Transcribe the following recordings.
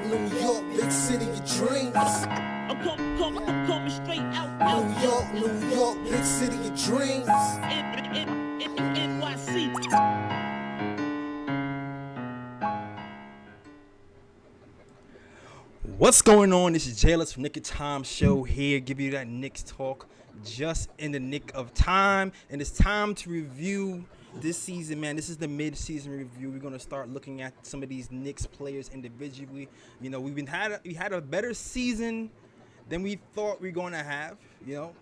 New York, big city of dreams. I'm coming straight out. New York, big city of dreams. NYC. What's going on? This is J Eliis from Knick of Time Show here, give you that Knicks talk just in the nick of time. And it's time to review this season, man. This is the mid-season review. We're going to start looking at some of these Knicks players individually. You know, we had a better season than we thought we were going to have. You know,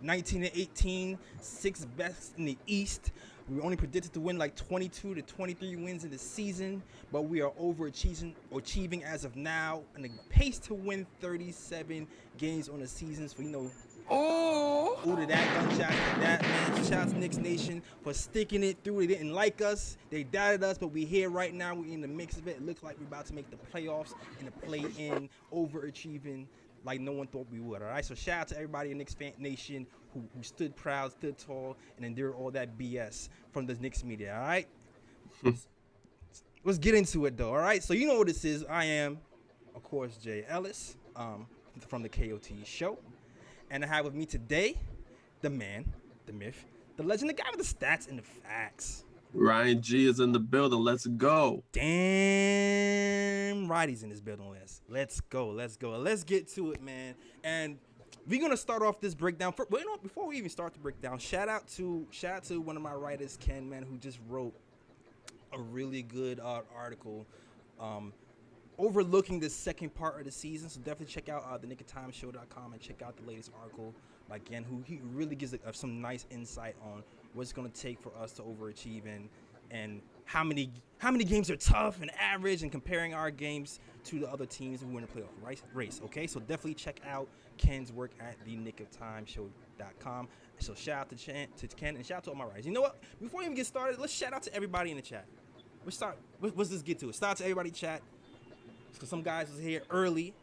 19-18, sixth best in the East. We were only predicted to win like 22 to 23 wins in the season, but we are overachieving as of now, and the pace to win 37 games on the season. So, you know, to that gunshot to that, man. Shout out to Knicks Nation for sticking it through. They didn't like us. They doubted us, but we're here right now. We're in the mix of it. It looks like we're about to make the playoffs and the play-in, overachieving like no one thought we would, all right? So shout out to everybody in Knicks fan Nation who stood proud, stood tall, and endured all that BS from the Knicks media, all right? Let's get into it, though, all right? So you know what this is. I am, of course, J Eliis from the KOT Show. And I have with me today the man, the myth, the legend, the guy with the stats and the facts. Ryan G is in the building. Let's go. Damn right he's in this building. Let's go. Let's get to it, man. And we're gonna start off this breakdown. But you know, before we even start the breakdown, shout out to one of my writers, Ken, man, who just wrote a really good article overlooking the second part of the season. So definitely check out the nickoftimeshow.com and check out the latest article by Ken, who he really gives some nice insight on what's going to take for us to overachieve and how many games are tough and average, and comparing our games to the other teams who win the playoff race. Okay, so definitely check out Ken's work at the nickoftimeshow.com. So shout out to Ken and shout out to all my writers. You know what? Before we even get started, let's shout out to everybody in the chat. Let's just get to it. Start to everybody chat. So some guys was here early.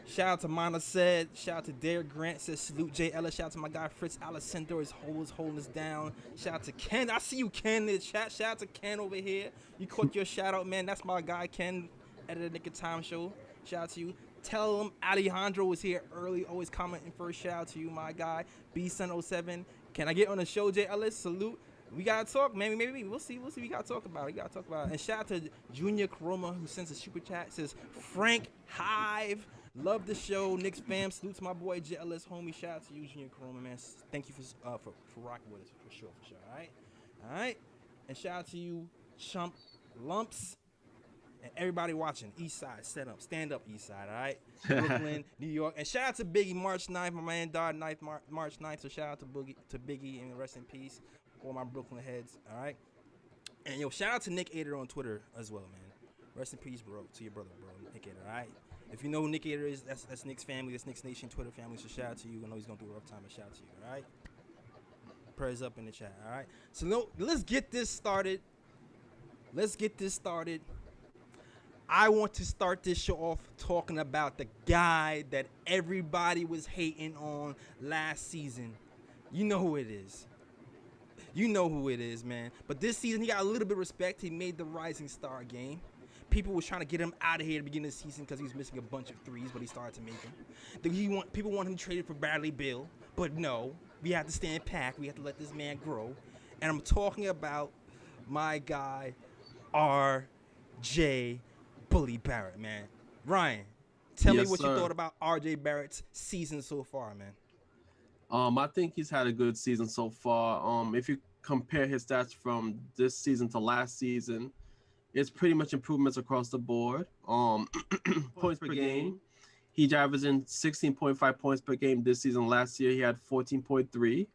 Shout out to Mana said. Shout out to Derek Grant says salute J Eliis. Shout out to my guy Fritz Alessandro is holding us down. Shout out to Ken. I see you, Ken, in the chat. Shout out to Ken over here. You caught your shout out, man. That's my guy Ken at the Knick of Time Show. Shout out to you. Tell him Alejandro was here early, always commenting first. Shout out to you, my guy B-Sun07. Can I get on the show, J Eliis? Salute. We gotta talk, man. Maybe we'll see. We gotta talk about it. And shout out to Junior Karoma, who sends a super chat. Says Frank Hive, love the show. Knicks fam, salute to my boy J Eliis, homie. Shout out to you, Junior Karoma, man. Thank you for rocking with us for sure. All right. And shout out to you, Chump Lumps, and everybody watching. East Side, stand up, East Side. All right. Brooklyn, New York, and shout out to Biggie March 9th. My man died March 9th, so shout out to Biggie and rest in peace. All my Brooklyn heads, all right? And, yo, shout out to Nick Ader on Twitter as well, man. Rest in peace, bro, to your brother, bro, Nick Ader, all right? If you know who Nick Ader is, that's Nick's family, that's Knicks Nation Twitter family, so shout out to you. I know he's going through a rough time, but shout out to you, all right? Prayers up in the chat, all right? So, let's get this started. I want to start this show off talking about the guy that everybody was hating on last season. You know who it is. You know who it is, man. But this season, he got a little bit of respect. He made the Rising Star game. People was trying to get him out of here at the beginning of the season because he was missing a bunch of threes, but he started to make them. People want him traded for Bradley Beal, but no. We have to stand pat. We have to let this man grow. And I'm talking about my guy, RJ Barret, man. Ryan, tell me what you thought about RJ Barrett's season so far, man. I think he's had a good season so far. If you compare his stats from this season to last season, it's pretty much improvements across the board. Points per game, he's averaging 16.5 points per game this season. Last year, he had 14.3.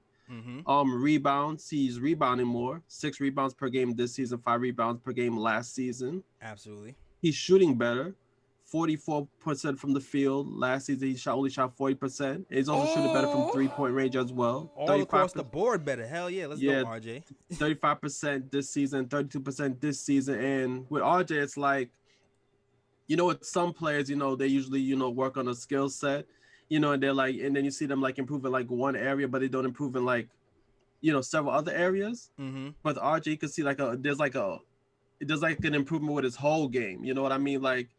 Rebounds, he's rebounding more. 6 rebounds per game this season, 5 rebounds per game last season. Absolutely. He's shooting better. 44% from the field. Last season, he only shot 40%. He's also shooting better from three-point range as well. All across the board better. Hell yeah. Let's go, RJ. 35% this season, 32% this season. And with RJ, it's like, you know, with some players, you know, they usually, you know, work on a skill set, you know, and they're like, and then you see them like improve in like one area, but they don't improve in like, you know, several other areas. But RJ, you can see like there's like an improvement with his whole game. You know what I mean? Like,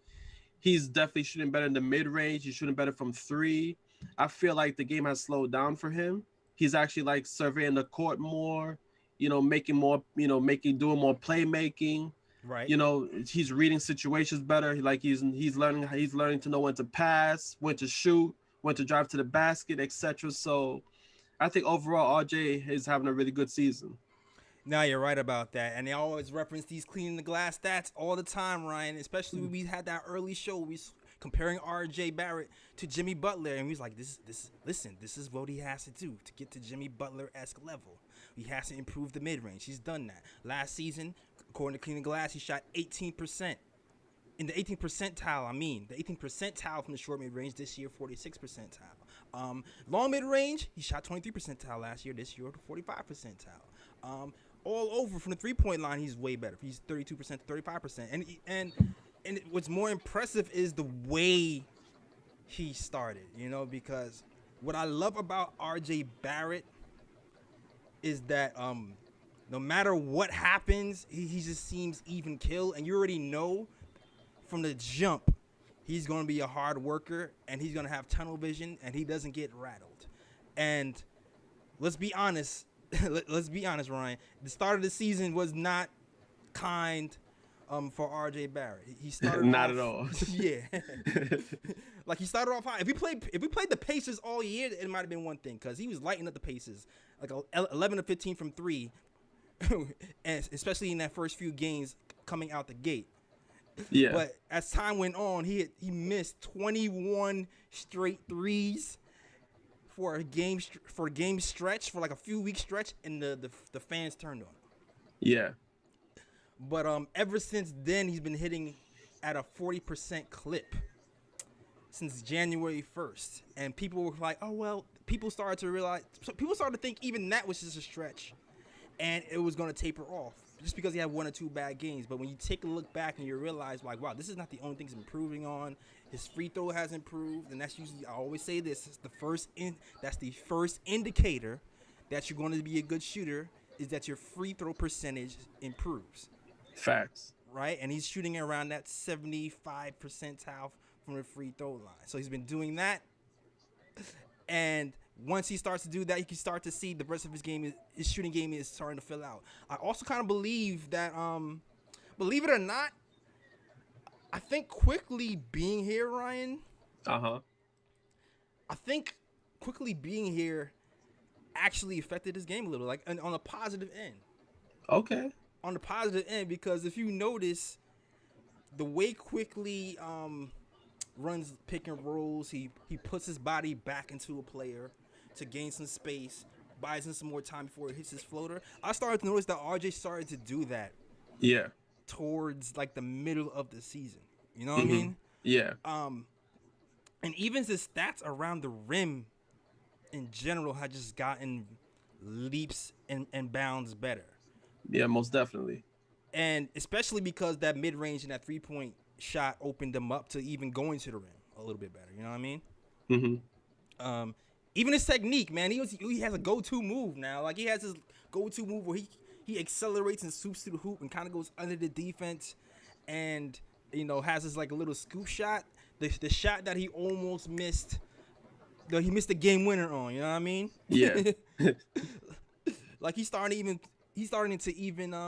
He's definitely shooting better in the mid range. He's shooting better from three. I feel like the game has slowed down for him. He's actually like surveying the court more, making more, doing more playmaking. Right. He's reading situations better. Like he's learning to know when to pass, when to shoot, when to drive to the basket, etc. So I think overall RJ is having a really good season. No, you're right about that. And they always reference these cleaning the glass stats all the time, Ryan, especially when we had that early show. We comparing RJ Barret to Jimmy Butler. And we was like, this is what he has to do to get to Jimmy Butler-esque level. He has to improve the mid-range. He's done that. Last season, according to Cleaning the Glass, he shot 18%. In the 18th percentile, the 18th percentile from the short mid-range. This year, 46th percentile. Long mid-range, he shot 23th percentile last year. This year, 45th percentile. All over from the three-point line, he's way better. He's 32% to 35%. And what's more impressive is the way he started, because what I love about RJ Barret is that no matter what happens, he just seems even kill. And you already know from the jump he's going to be a hard worker and he's going to have tunnel vision and he doesn't get rattled. And let's be honest. Let's be honest, Ryan. The start of the season was not kind for RJ Barret. He started not off, at all. Yeah, like he started off high. If we played the Pacers all year, it might have been one thing because he was lighting up the Pacers, like 11 to 15 from three, and especially in that first few games coming out the gate. Yeah. But as time went on, he missed 21 straight threes. For a game stretch, for like a few week stretch, and the fans turned on him. Yeah. But ever since then, he's been hitting at a 40% clip since January 1st, and people were like, "Oh well." People started to think even that was just a stretch, and it was going to taper off just because he had one or two bad games. But when you take a look back and you realize, like, wow, this is not the only thing he's improving on. His free throw has improved, and that's usually, I always say this, that's the first indicator that you're going to be a good shooter is that your free throw percentage improves. Facts. Right? And he's shooting around that 75 percentile from the free throw line. So he's been doing that. And once he starts to do that, you can start to see the rest of his game, his shooting game is starting to fill out. I also kind of believe that, believe it or not, I think Quickley being here, Ryan. Uh-huh. I think Quickley being here actually affected his game a little, like on the positive end. Okay. On the positive end, because if you notice, the way Quickley runs pick and rolls, he puts his body back into a player to gain some space, buys him some more time before he hits his floater. I started to notice that RJ started to do that. Yeah. Towards like the middle of the season. You know what I mean? Yeah. And even his stats around the rim in general have just gotten leaps and bounds better. Yeah, most definitely. And especially because that mid-range and that three-point shot opened him up to even going to the rim a little bit better. You know what I mean? Mm-hmm. Even his technique, man, he has a go-to move now. Like, he has his go-to move where he accelerates and swoops to the hoop and kind of goes under the defense and, has this, like, a little scoop shot. The shot that he almost missed, he missed the game winner on, you know what I mean? Yeah. Like, he's starting to even,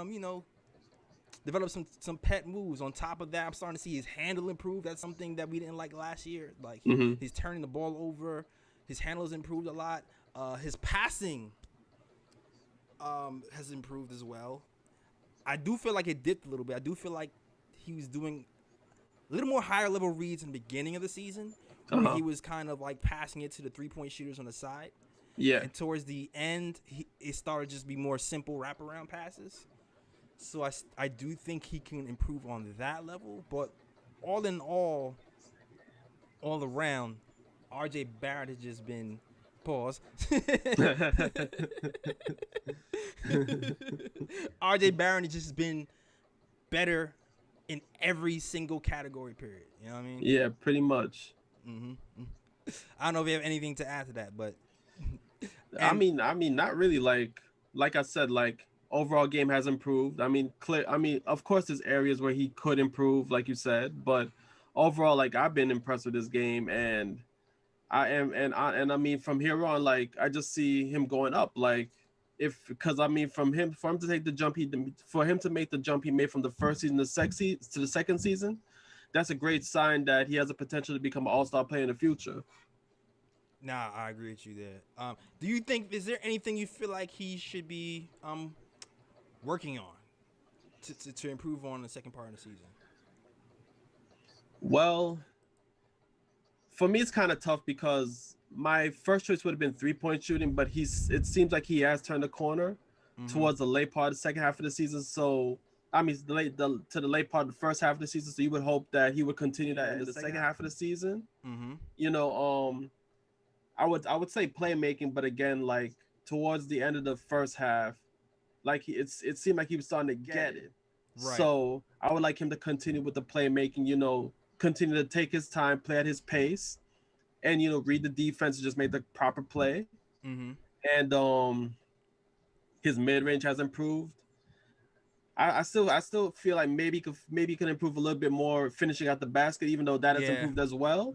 develop some pet moves. On top of that, I'm starting to see his handle improve. That's something that we didn't like last year. Like, he's turning the ball over. His handle has improved a lot. His passing has improved as well. I do feel like it dipped a little bit. I do feel like he was doing a little more higher level reads in the beginning of the season. Where he was kind of like passing it to the three-point shooters on the side. Yeah. And towards the end, it started to just be more simple wraparound passes. So I do think he can improve on that level. But all in all around, RJ Barret has just been pause. RJ Barret has just been better in every single category, period. You know what I mean? Yeah, pretty much. I don't know if you have anything to add to that, but I mean, not really. Like I said, like overall game has improved. I mean, of course, there's areas where he could improve, like you said, but overall, like I've been impressed with this game, and I mean from here on, like I just see him going up. Like because I mean for him to take the jump for him to make the jump he made from the first season to the second season, that's a great sign that he has the potential to become an all-star player in the future. Nah, I agree with you there. Do you think is there anything you feel like he should be working on to improve on the second part of the season? Well, for me, it's kind of tough because my first choice would have been 3-point shooting, but it seems like he has turned the corner towards the late part of the second half of the season. So, I mean, to the late part of the first half of the season. So you would hope that he would continue that in the second half of the season. You know, I would say playmaking, but again, like towards the end of the first half, like it seemed like he was starting to get it. Right. So I would like him to continue with the playmaking. You know, continue to take his time, play at his pace, and you know, read the defense and just make the proper play. And his mid range has improved. I still feel like maybe he can improve a little bit more finishing at the basket, even though that has improved as well.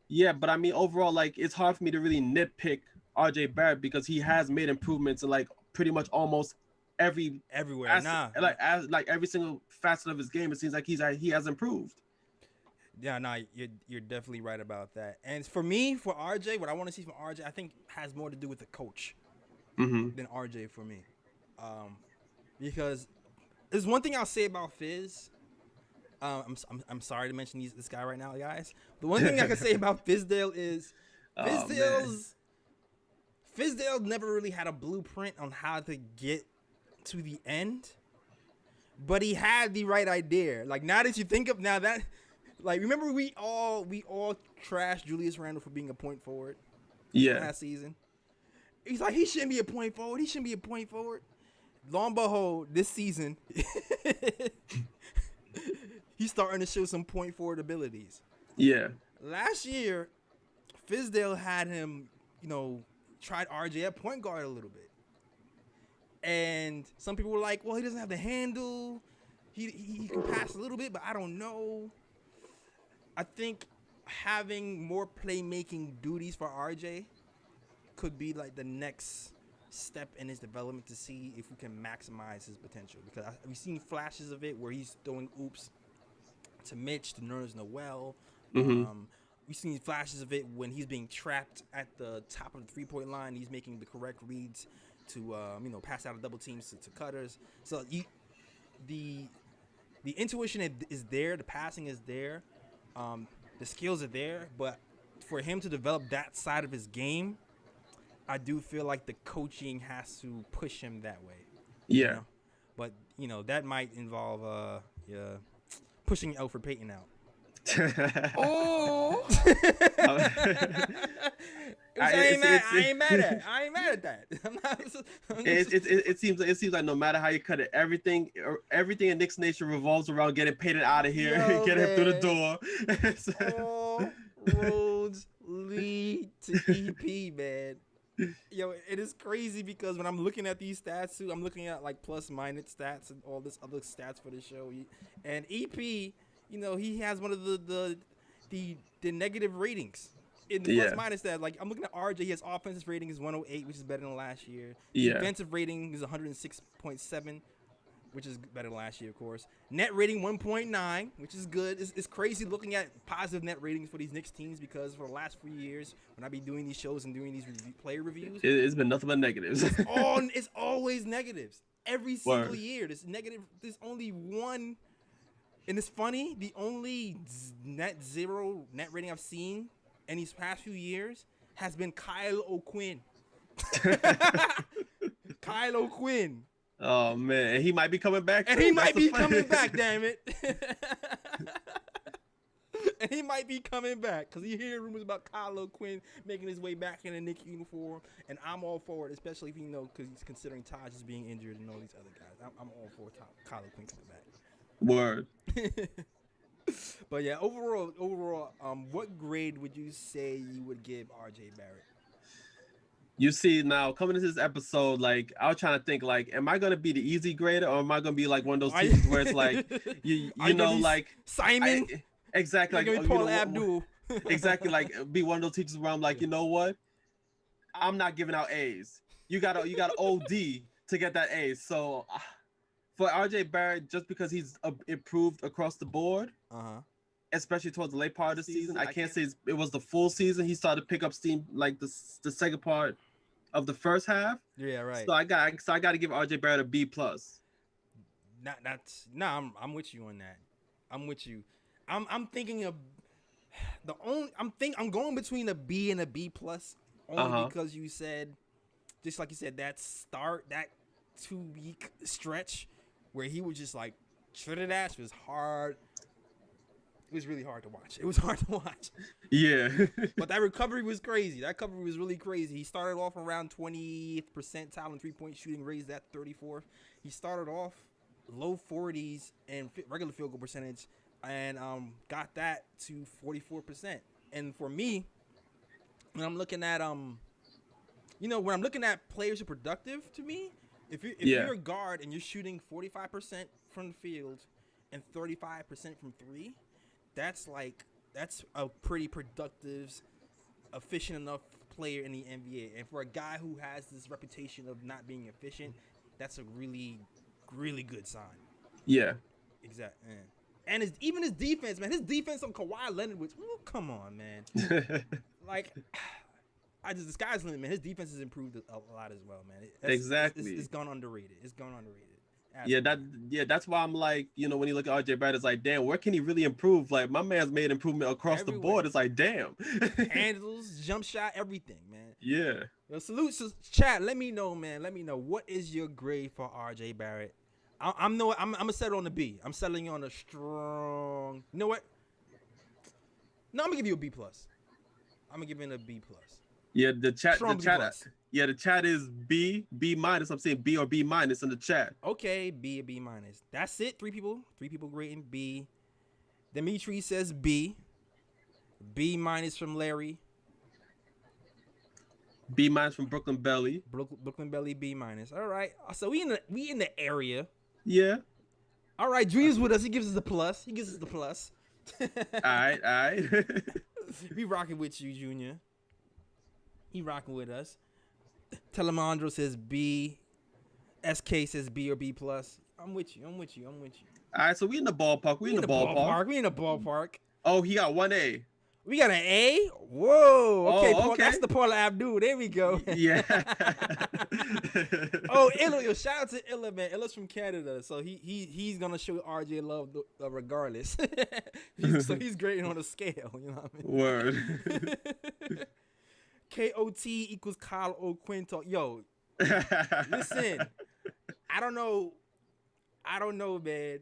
Yeah, but I mean overall, like it's hard for me to really nitpick RJ Barret because he has made improvements in like pretty much almost everywhere. Like every single facet of his game, it seems like he has improved. Yeah, no, you're definitely right about that. And for me, for RJ, what I want to see from RJ, I think has more to do with the coach than RJ for me, because there's one thing I'll say about Fizz. I'm sorry to mention this guy right now, guys. The one thing I can say about Fizdale is Fizdale never really had a blueprint on how to get to the end, but he had the right idea. Like now that you think of like remember we all trashed Julius Randle for being a point forward. Last season, he's like he shouldn't be a point forward. He shouldn't be a point forward. Lo and behold, this season. He's starting to show some point forward abilities. Yeah. Last year, Fizdale had him, you know, tried RJ at point guard a little bit. And some people were like, well, he doesn't have the handle. He can pass a little bit, but I don't know. I think having more playmaking duties for RJ could be like the next step in his development to see if we can maximize his potential. Because we've seen flashes of it where he's throwing oops to Mitch, to Nerlens Noel. We've seen flashes of it when he's being trapped at the top of the three-point line. He's making the correct reads to, pass out of double teams to cutters. So the intuition is there. The passing is there. The skills are there. But for him to develop that side of his game, I do feel like the coaching has to push him that way. Yeah. You know? But, you know, that might involve pushing Elfrid Payton out. Oh! I ain't mad at that. It seems like no matter how you cut it, everything in Knicks Nation revolves around getting Payton out of here, getting him through the door. All roads lead to EP, man. Yo, it is crazy because when I'm looking at these stats too, I'm looking at like plus minus stats and all this other stats for the show. And EP, you know, he has one of the negative ratings in the plus minus stats. Like I'm looking at RJ, his offensive rating is 108, which is better than last year. Defensive rating is 106.7, which is better than last year, of course. Net rating 1.9, which is good. It's crazy looking at positive net ratings for these Knicks teams because for the last 3 years, when I be doing these shows and doing these player reviews, it's been nothing but negatives. It's always negatives. Every single year, there's negative. There's only one, and it's funny. The only zero net rating I've seen in these past few years has been Kyle O'Quinn. Kyle O'Quinn. Oh man, and he might be coming back. And he might be coming back, damn it. And he might be coming back because you hear rumors about Kyle O'Quinn making his way back in a Knicks uniform, and I'm all for it, especially if you know because he's considering Taj is being injured and all these other guys. I'm all for Kyle O'Quinn coming back. Word. But yeah, overall, what grade would you say you would give RJ Barret? You see, now coming into this episode, like I was trying to think, like, am I gonna be the easy grader or am I gonna be like one of those teachers where it's like, you know, like Simon? exactly Like like Paul Abdul. exactly like be one of those teachers where I'm like, you know what? I'm not giving out A's. You gotta OD to get that A. So for RJ Barret, just because he's improved across the board, especially towards the late part of the season, I can't say it was the full season. He started to pick up steam like the second part of the first half. Yeah, right. So I got to give RJ Barret a B plus. I'm with you on that. I'm with you. I'm thinking of I'm going between a B and a B plus only because you said, just like you said, that 2-week stretch where he was just like Trinidad was hard. It was really hard to watch. It was hard to watch. Yeah. But that recovery was crazy. That recovery was really crazy. He started off around 20th percentile in three-point shooting, raised that 34th. He started off low 40s and regular field goal percentage, and got that to 44%. And for me, when I'm looking at when I'm looking at players who are productive to me, if you're a guard and you're shooting 45% from the field and 35% from three, that's a pretty productive, efficient enough player in the NBA. And for a guy who has this reputation of not being efficient, that's a really, really good sign. Yeah. Exactly. And even his defense, man. His defense on Kawhi Leonard was, come on, man. Like, the sky's the limit, man. His defense has improved a lot as well, man. Exactly. It's gone underrated. Absolutely. That's why I'm like, when you look at RJ Barrett, it's like, damn, where can he really improve? Like, my man's made improvement across the board. It's like, damn. Handles, jump shot, everything, man. Yeah. Yo, salute to chat. Let me know, man. Let me know, what is your grade for RJ Barrett? I'm gonna settle on the B. I'm settling on a strong. You know what? No, I'm gonna give you a B plus. I'm gonna give it a B plus. Yeah, the chat. Yeah, the chat is B minus. I'm saying B or B minus in the chat. Okay, B or B minus. That's it. Three people grading B. Dimitri says B. B minus from Larry. B minus from Brooklyn Belly. Brooklyn Belly B minus. All right. So we in the area. Yeah. All right. Junior's with us. He gives us the plus. All right. We rocking with you, Junior. He rocking with us. Telemandro says B. SK says B or B plus. I'm with you. All right, so we in the ballpark. We in the ballpark. Oh, he got 1A. We got an A? Whoa. Okay, okay. That's the Paul Abdul. There we go. Yeah. Oh, Illa. Yo, shout out to Illa, man. Illa's from Canada, so he's going to show RJ love regardless. So he's grading on a scale, you know what I mean? Word. KOT equals Kyle O'Quinto. Yo, listen, I don't know, man.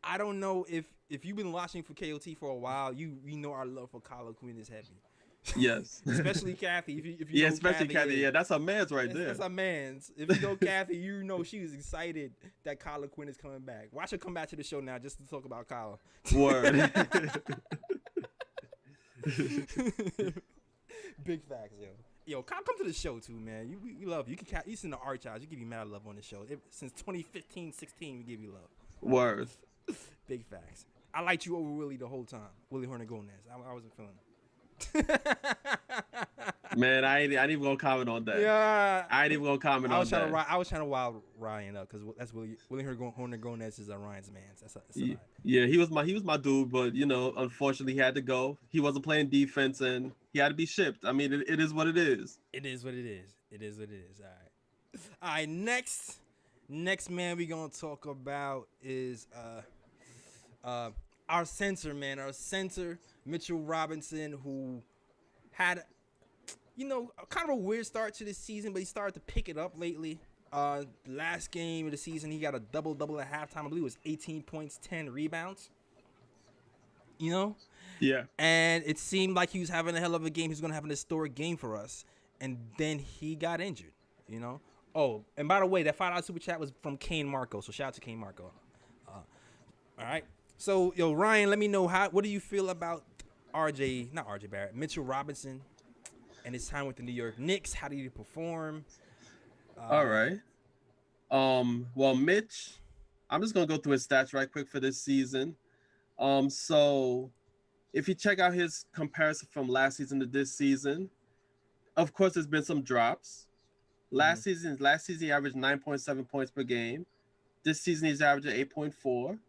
I don't know if you've been watching for KOT for a while, you know our love for Kyle O'Quinn is heavy. Yes. Especially Kathy. If you know especially Kathy. Yeah, that's our man's right there. That's our man's. If you know Kathy, you know she was excited that Kyle O'Quinn is coming back. Watch her come back to the show now just to talk about Kyle. Word. Big facts, yo. Come to the show too, man. We love you. You send the archives. You give you mad love on the show. Since 2015-16, we give you love. Word. Big facts. I liked you over Willie the whole time. Willie Horner Gomez. I wasn't feeling it. Man, I ain't even gonna comment on that. Yeah. I ain't even gonna comment on that. I was trying to wild Ryan up because that's Willie Horner Gomez is Ryan's man. That's yeah, he was my dude, but unfortunately he had to go. He wasn't playing defense and he had to be shipped. I mean, it is what it is. It is what it is. All right. Next man we gonna talk about is our center, man. Our center, Mitchell Robinson, who had kind of a weird start to this season, but he started to pick it up lately. Last game of the season, he got a double-double at halftime. I believe it was 18 points, 10 rebounds. Yeah. And it seemed like he was having a hell of a game. He was going to have an historic game for us. And then he got injured, Oh, and by the way, that $5 super chat was from Kane Marco. So shout out to Kane Marco. All right. So, Ryan, let me know what do you feel about Mitchell Robinson and his time with the New York Knicks? How did he perform? All right. Well, Mitch, I'm just gonna go through his stats right quick for this season. So if you check out his comparison from last season to this season, of course there's been some drops. Last season he averaged 9.7 points per game. This season he's averaging 8.4.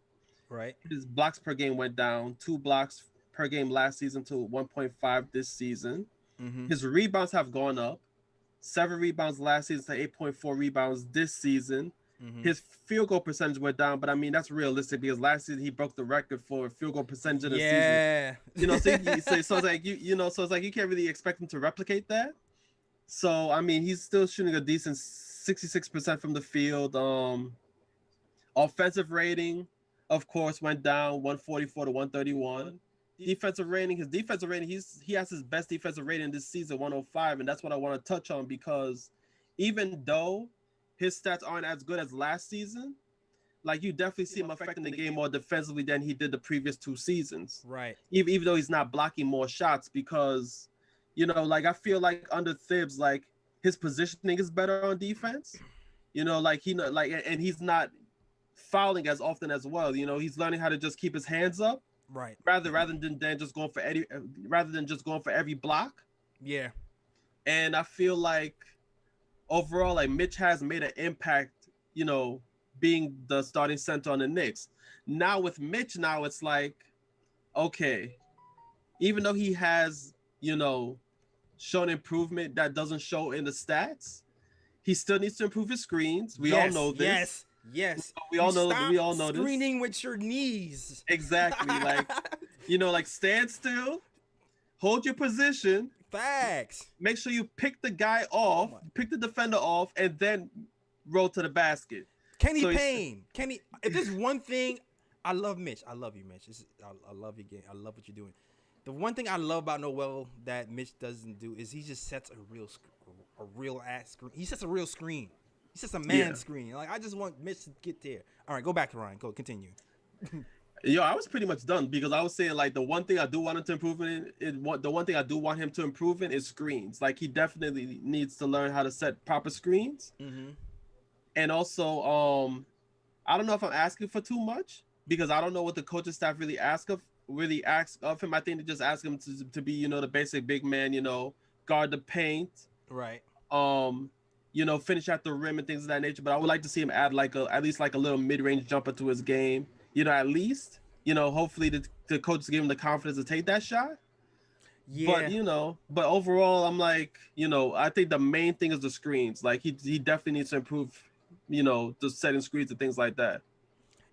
Right. His blocks per game went down, 2 blocks per game last season to 1.5 this season. His rebounds have gone up, 7 rebounds last season to 8.4 rebounds this season. His field goal percentage went down, but I mean that's realistic because last season he broke the record for field goal percentage in a season. You know, so it's like so it's like you can't really expect him to replicate that. So I mean he's still shooting a decent 66% from the field. Offensive rating, of course, went down 144 to 131. Defensive rating, he has his best defensive rating this season, 105, and that's what I want to touch on because even though his stats aren't as good as last season, like you definitely see him affecting the game more defensively than he did the previous 2 seasons. Right. Even though he's not blocking more shots because, you know, like I feel like under Thibs, like his positioning is better on defense. You know, like and he's not fouling as often as well. You know, he's learning how to just keep his hands up. Right. Rather than just going for every block. Yeah. And I feel like overall, like Mitch has made an impact, you know, being the starting center on the Knicks. Now with Mitch, it's like, okay, even though he has, you know, shown improvement that doesn't show in the stats, he still needs to improve his screens. We all know this. Yes. We all know this. Screening with your knees. Exactly. Like, you know, like stand still, hold your position. Facts. Make sure you pick the guy off, pick the defender off, and then roll to the basket. Kenny Payne. If there's one thing, I love Mitch. I love you, Mitch. I love you again. I love what you're doing. The one thing I love about Noel that Mitch doesn't do is he just sets a real ass screen. He sets a real screen. He sets a man screen. Like I just want Mitch to get there. All right, go back to Ryan. Go continue. Yo, I was pretty much done because I was saying like the one thing I do want him to improve the one thing I do want him to improve in is screens. Like he definitely needs to learn how to set proper screens. And also, I don't know if I'm asking for too much because I don't know what the coaching staff really ask of him. I think they just ask him to be, you know, the basic big man, you know, guard the paint, right? You know, finish at the rim and things of that nature. But I would like to see him add at least a little mid-range jumper to his game. You know, at least, you know, hopefully the coaches give him the confidence to take that shot. Yeah. But, you know, overall, I'm like, you know, I think the main thing is the screens. Like, he definitely needs to improve, you know, the setting screens and things like that.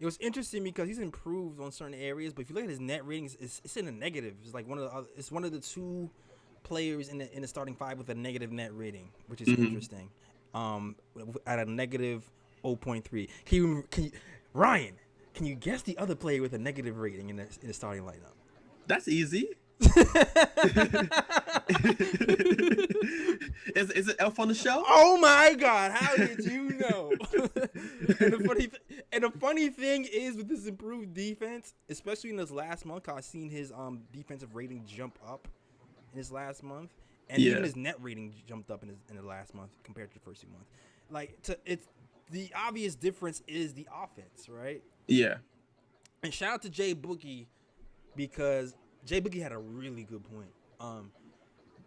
It was interesting because he's improved on certain areas, but if you look at his net ratings, it's in the negative. It's like it's one of the 2 players in the starting 5 with a negative net rating, which is interesting. At a negative 0.3. Ryan? Can you guess the other player with a negative rating in the starting lineup? That's easy. Is it Elf on the Show? Oh my God! How did you know? and the funny thing is with this improved defense, especially in this last month, I've seen his defensive rating jump up in his last month, and even his net rating jumped up in the last month compared to the first 2 months. Like it's the obvious difference is the offense, right? Yeah. And shout out to Jay Boogie because Jay Boogie had a really good point.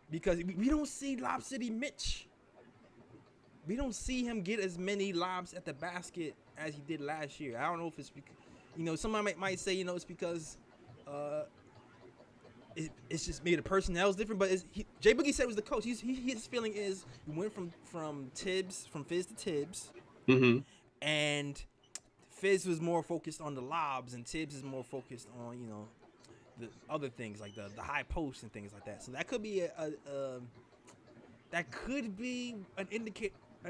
Because we don't see Lob City Mitch. We don't see him get as many lobs at the basket as he did last year. I don't know if it's because, you know, somebody might say, you know, it's because it's just maybe the personnel is different. But Jay Boogie said it was the coach. His feeling is he went from Fizz to Tibbs, and Fizz was more focused on the lobs, and Tibbs is more focused on, you know, the other things like the high posts and things like that. So that could be an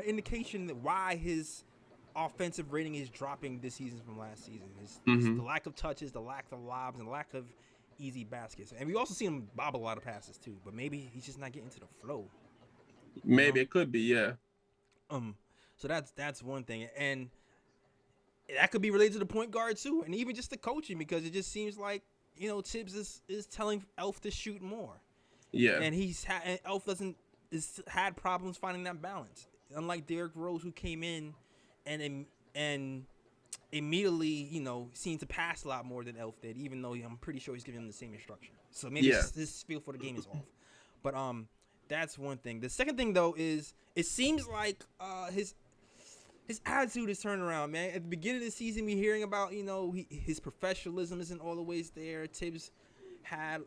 indication that why his offensive rating is dropping this season from last season. It's the lack of touches, the lack of lobs, and the lack of easy baskets. And we also see him bob a lot of passes too. But maybe he's just not getting to the flow. Maybe it could be, yeah. So that's one thing, and that could be related to the point guard too, and even just the coaching, because it just seems like, you know, Tibbs is telling Elf to shoot more. Yeah. And Elf had problems finding that balance. Unlike Derrick Rose, who came in and immediately, seemed to pass a lot more than Elf did, even though I'm pretty sure he's giving him the same instruction. So maybe his feel for the game is off. But that's one thing. The second thing, though, is it seems like his attitude is turning around, man. At the beginning of the season, we hearing about, his professionalism isn't all the ways there. Tibbs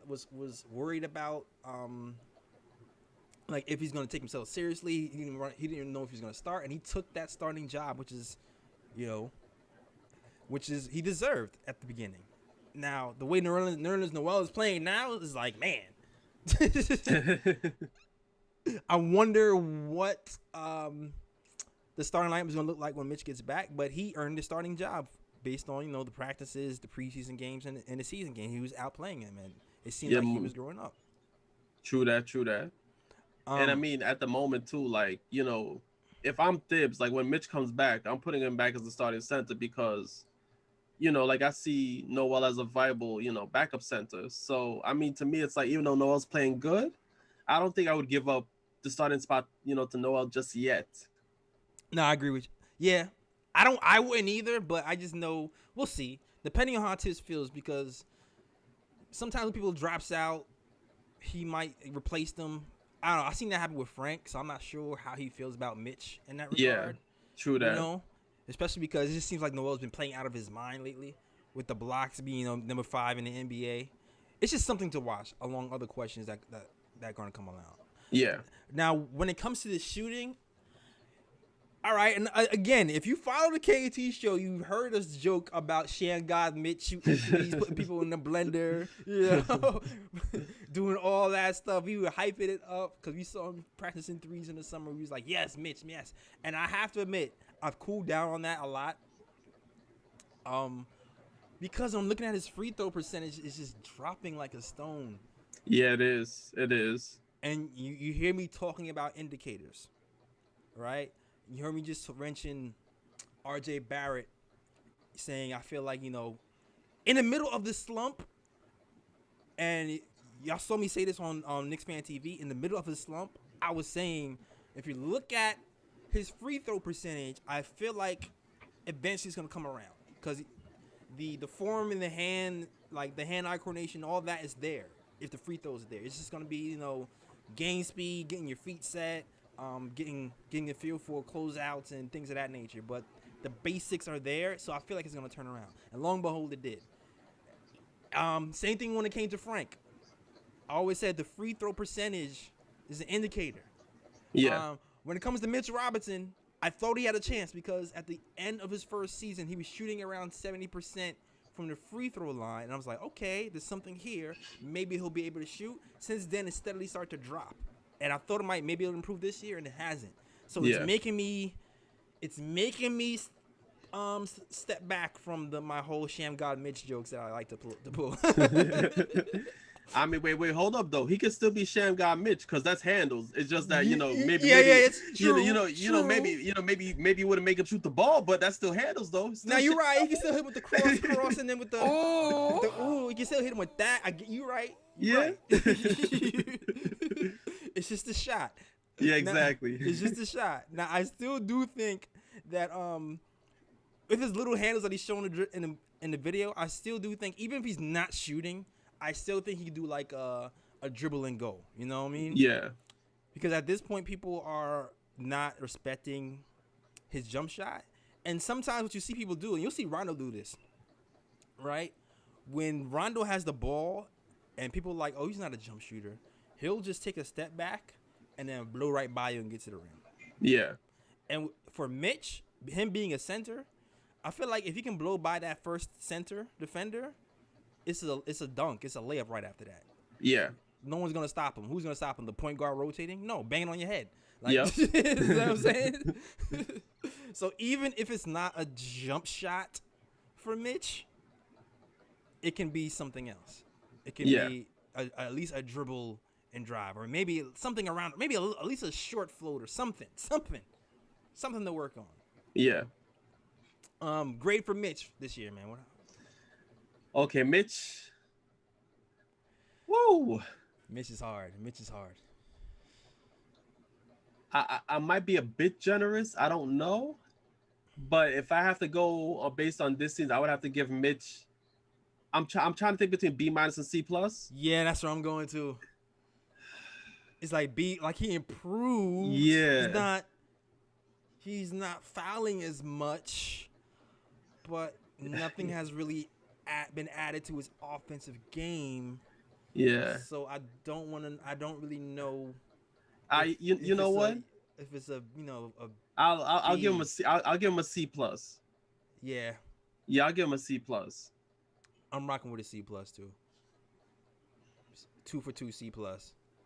was worried about like if he's going to take himself seriously. He didn't even know if he was going to start, and he took that starting job, which is he deserved at the beginning. Now, the way Nerlens Noel is playing now is like, man. I wonder what the starting lineup is going to look like when Mitch gets back, but he earned the starting job based on, the practices, the preseason games, and the season game. He was outplaying him, and it seemed like he was growing up. True that. And I mean, at the moment, too, like, if I'm Thibs, like when Mitch comes back, I'm putting him back as the starting center because, like I see Noel as a viable, backup center. So, I mean, to me, it's like, even though Noel's playing good, I don't think I would give up the starting spot, to Noel just yet. No, I agree with you. Yeah, I wouldn't either, but I just know we'll see. Depending on how Tibbs feels, because sometimes when people drops out, he might replace them. I don't know. I've seen that happen with Frank, so I'm not sure how he feels about Mitch in that regard. Yeah, true that. Especially because it just seems like Noel's been playing out of his mind lately, with the blocks being number 5 in the NBA. It's just something to watch, along other questions that are going to come around. Yeah. Now, when it comes to the shooting, all right, and again, if you follow the KAT show, you've heard us joke about Shan God Mitch shooting threes, putting people in the blender, doing all that stuff. We were hyping it up because we saw him practicing threes in the summer. We was like, yes, Mitch, yes. And I have to admit, I've cooled down on that a lot. Because I'm looking at his free throw percentage, it's just dropping like a stone. Yeah, it is. And you hear me talking about indicators, right? You heard me just mention RJ Barret saying, I feel like, in the middle of this slump, and y'all saw me say this on Knicks Fan TV, in the middle of his slump, I was saying, if you look at his free throw percentage, I feel like eventually it's going to come around because the form in the hand, like the hand-eye coordination, all that is there if the free throws are there. It's just going to be, game speed, getting your feet set, getting a feel for closeouts and things of that nature. But the basics are there, so I feel like it's going to turn around. And lo and behold, it did. Same thing when it came to Frank. I always said the free throw percentage is an indicator. Yeah. When it comes to Mitch Robinson, I thought he had a chance because at the end of his first season, he was shooting around 70% from the free throw line. And I was like, okay, there's something here. Maybe he'll be able to shoot. Since then, it steadily started to drop. And I thought maybe it'll improve this year, and it hasn't. So it's making me step back from my whole Sham God Mitch jokes that I like to pull. I mean, wait, hold up though. He could still be Sham God Mitch because that's handles. It's just that maybe it's true. Maybe you wouldn't make him shoot the ball, but that's still handles though. Now you're right. He can still hit with the cross, and then with the he can still hit him with that. You're right. Right. It's just a shot. Yeah, exactly. It's just a shot. Now I still do think that with his little handles that he's showing in the video, I still do think even if he's not shooting, I still think he could do like a dribble and go. You know what I mean? Yeah. Because at this point, people are not respecting his jump shot, and sometimes what you see people do, and you'll see Rondo do this, right? When Rondo has the ball, and people are like, oh, he's not a jump shooter. He'll just take a step back and then blow right by you and get to the rim. Yeah. And for Mitch, him being a center, I feel like if he can blow by that first center defender, it's a dunk. It's a layup right after that. Yeah. No one's going to stop him. Who's going to stop him? The point guard rotating? No, banging on your head. Like, yeah. You know what I'm saying? So even if it's not a jump shot for Mitch, it can be something else. It can be at least a dribble and drive, or maybe something around, maybe at least a short float or something to work on. Yeah. Grade for Mitch this year, man. Okay, Mitch. Woo. Mitch is hard. I might be a bit generous. I don't know. But if I have to go based on this season, I would have to give Mitch. I'm trying to think between B- and C+. Yeah, that's where I'm going to. It's like B, like he improved. Yeah. He's not fouling as much, but nothing has really been added to his offensive game. Yeah. So I don't really know. You know what? If it's a I'll give him a C. I'll give him a C+. Yeah. Yeah, I'll give him a C+. I'm rocking with a C+ too. 2 for 2 C+.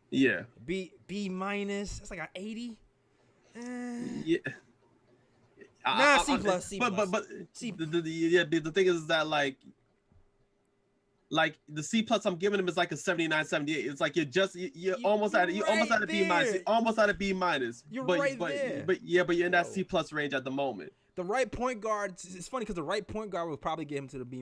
Yeah. B-. That's like an 80. Yeah. Nah, C+. C+. But C+. The thing is that like the C+ I'm giving him is like a 79, 78. It's like you're almost at B-. Almost at a B-. You're but, right but, there. But you're in that C+ range at the moment. The right point guard. It's funny because the right point guard will probably get him to the B-.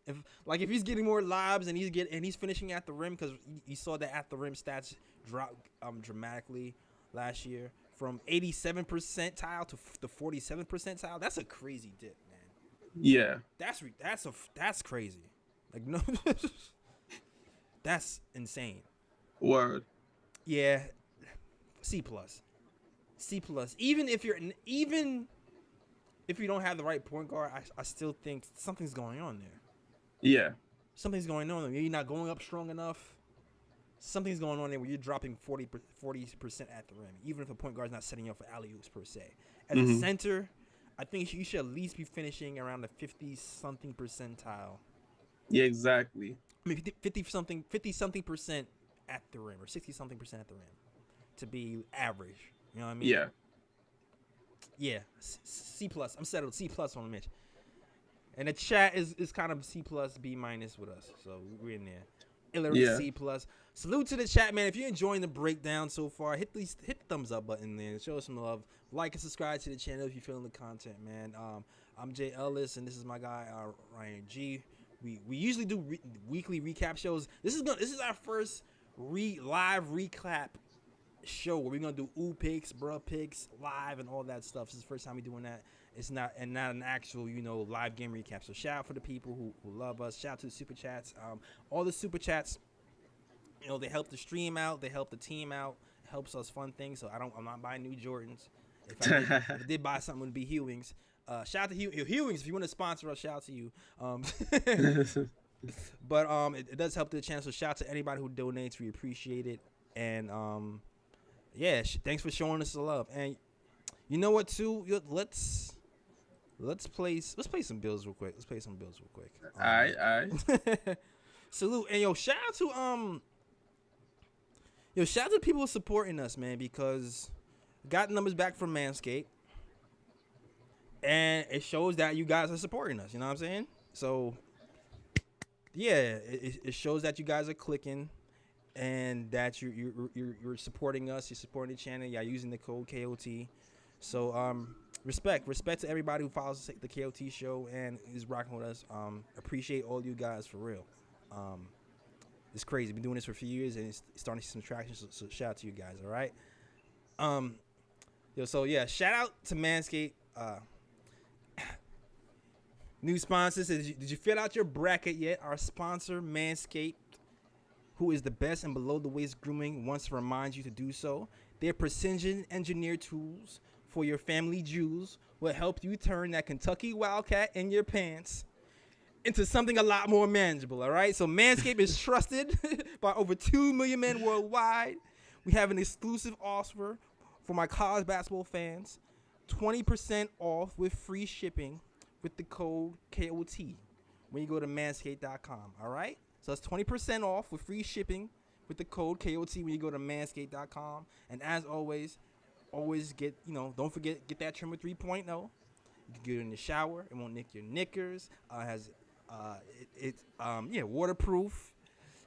If he's getting more lobs and he's finishing at the rim, because you saw that at the rim stats drop dramatically last year from 87 percentile to the 47 percentile. That's a crazy dip, man. Yeah. That's crazy. Like no, that's insane. Word. Yeah, C+. Even if you don't have the right point guard, I still think something's going on there. Yeah. Something's going on there. You're not going up strong enough. Something's going on there where you're dropping 40% at the rim, even if a point guard's not setting you up for alley-oops per se. As a center, I think you should at least be finishing around the 50-something percentile. Yeah, exactly. I mean, 50-something percent at the rim, or 60-something percent at the rim, to be average. You know what I mean? Yeah. Yeah, C+. I'm settled C+ on Mitch. And the chat is kind of C+, B- with us. So we're in there. Eliis C+. Salute to the chat, man. If you're enjoying the breakdown so far, hit the thumbs up button there. Show us some love. Like and subscribe to the channel if you're feeling the content, man. I'm J Eliis, and this is my guy Ryan G. We usually do weekly recap shows. This is our first live recap show where we're gonna do picks, bruh picks, live, and all that stuff. This is the first time we're doing that. It's not an actual live game recap. So shout out for the people who love us. Shout out to the super chats. All the super chats, they help the stream out. They help the team out. It helps us fund things. So I'm not buying new Jordans. If I did buy something, it would be Hewings. Shout out to Hewings. If you want to sponsor us, shout out to you. But it does help the channel. So shout out to anybody who donates. We appreciate it. And yeah, thanks for showing us the love. And you know what too? Let's play some Bills real quick. All right. Salute. And shout out to the people supporting us, man, because we got numbers back from Manscaped. And it shows that you guys are supporting us. You know what I'm saying? So, yeah, it shows that you guys are clicking and that you're supporting us. You're supporting the channel. You're using the code KOT. So, respect to everybody who follows the KOT show and is rocking with us. Appreciate all you guys for real. It's crazy. Been doing this for a few years and it's starting to see some traction. So shout out to you guys. All right. So yeah, shout out to Manscaped. New sponsor says, did you fill out your bracket yet? Our sponsor, Manscaped, who is the best in below the waist grooming, wants to remind you to do so. Their precision engineered tools for your family jewels will help you turn that Kentucky Wildcat in your pants into something a lot more manageable. All right. So Manscaped is trusted by over 2 million men worldwide. We have an exclusive offer for my college basketball fans, 20% off with free shipping with the code KOT when you go to manscaped.com. All right. So it's 20% off with free shipping with the code KOT when you go to manscaped.com. And as always get, don't forget, get that trimmer 3.0. You can get it in the shower. It won't nick your knickers. It's waterproof.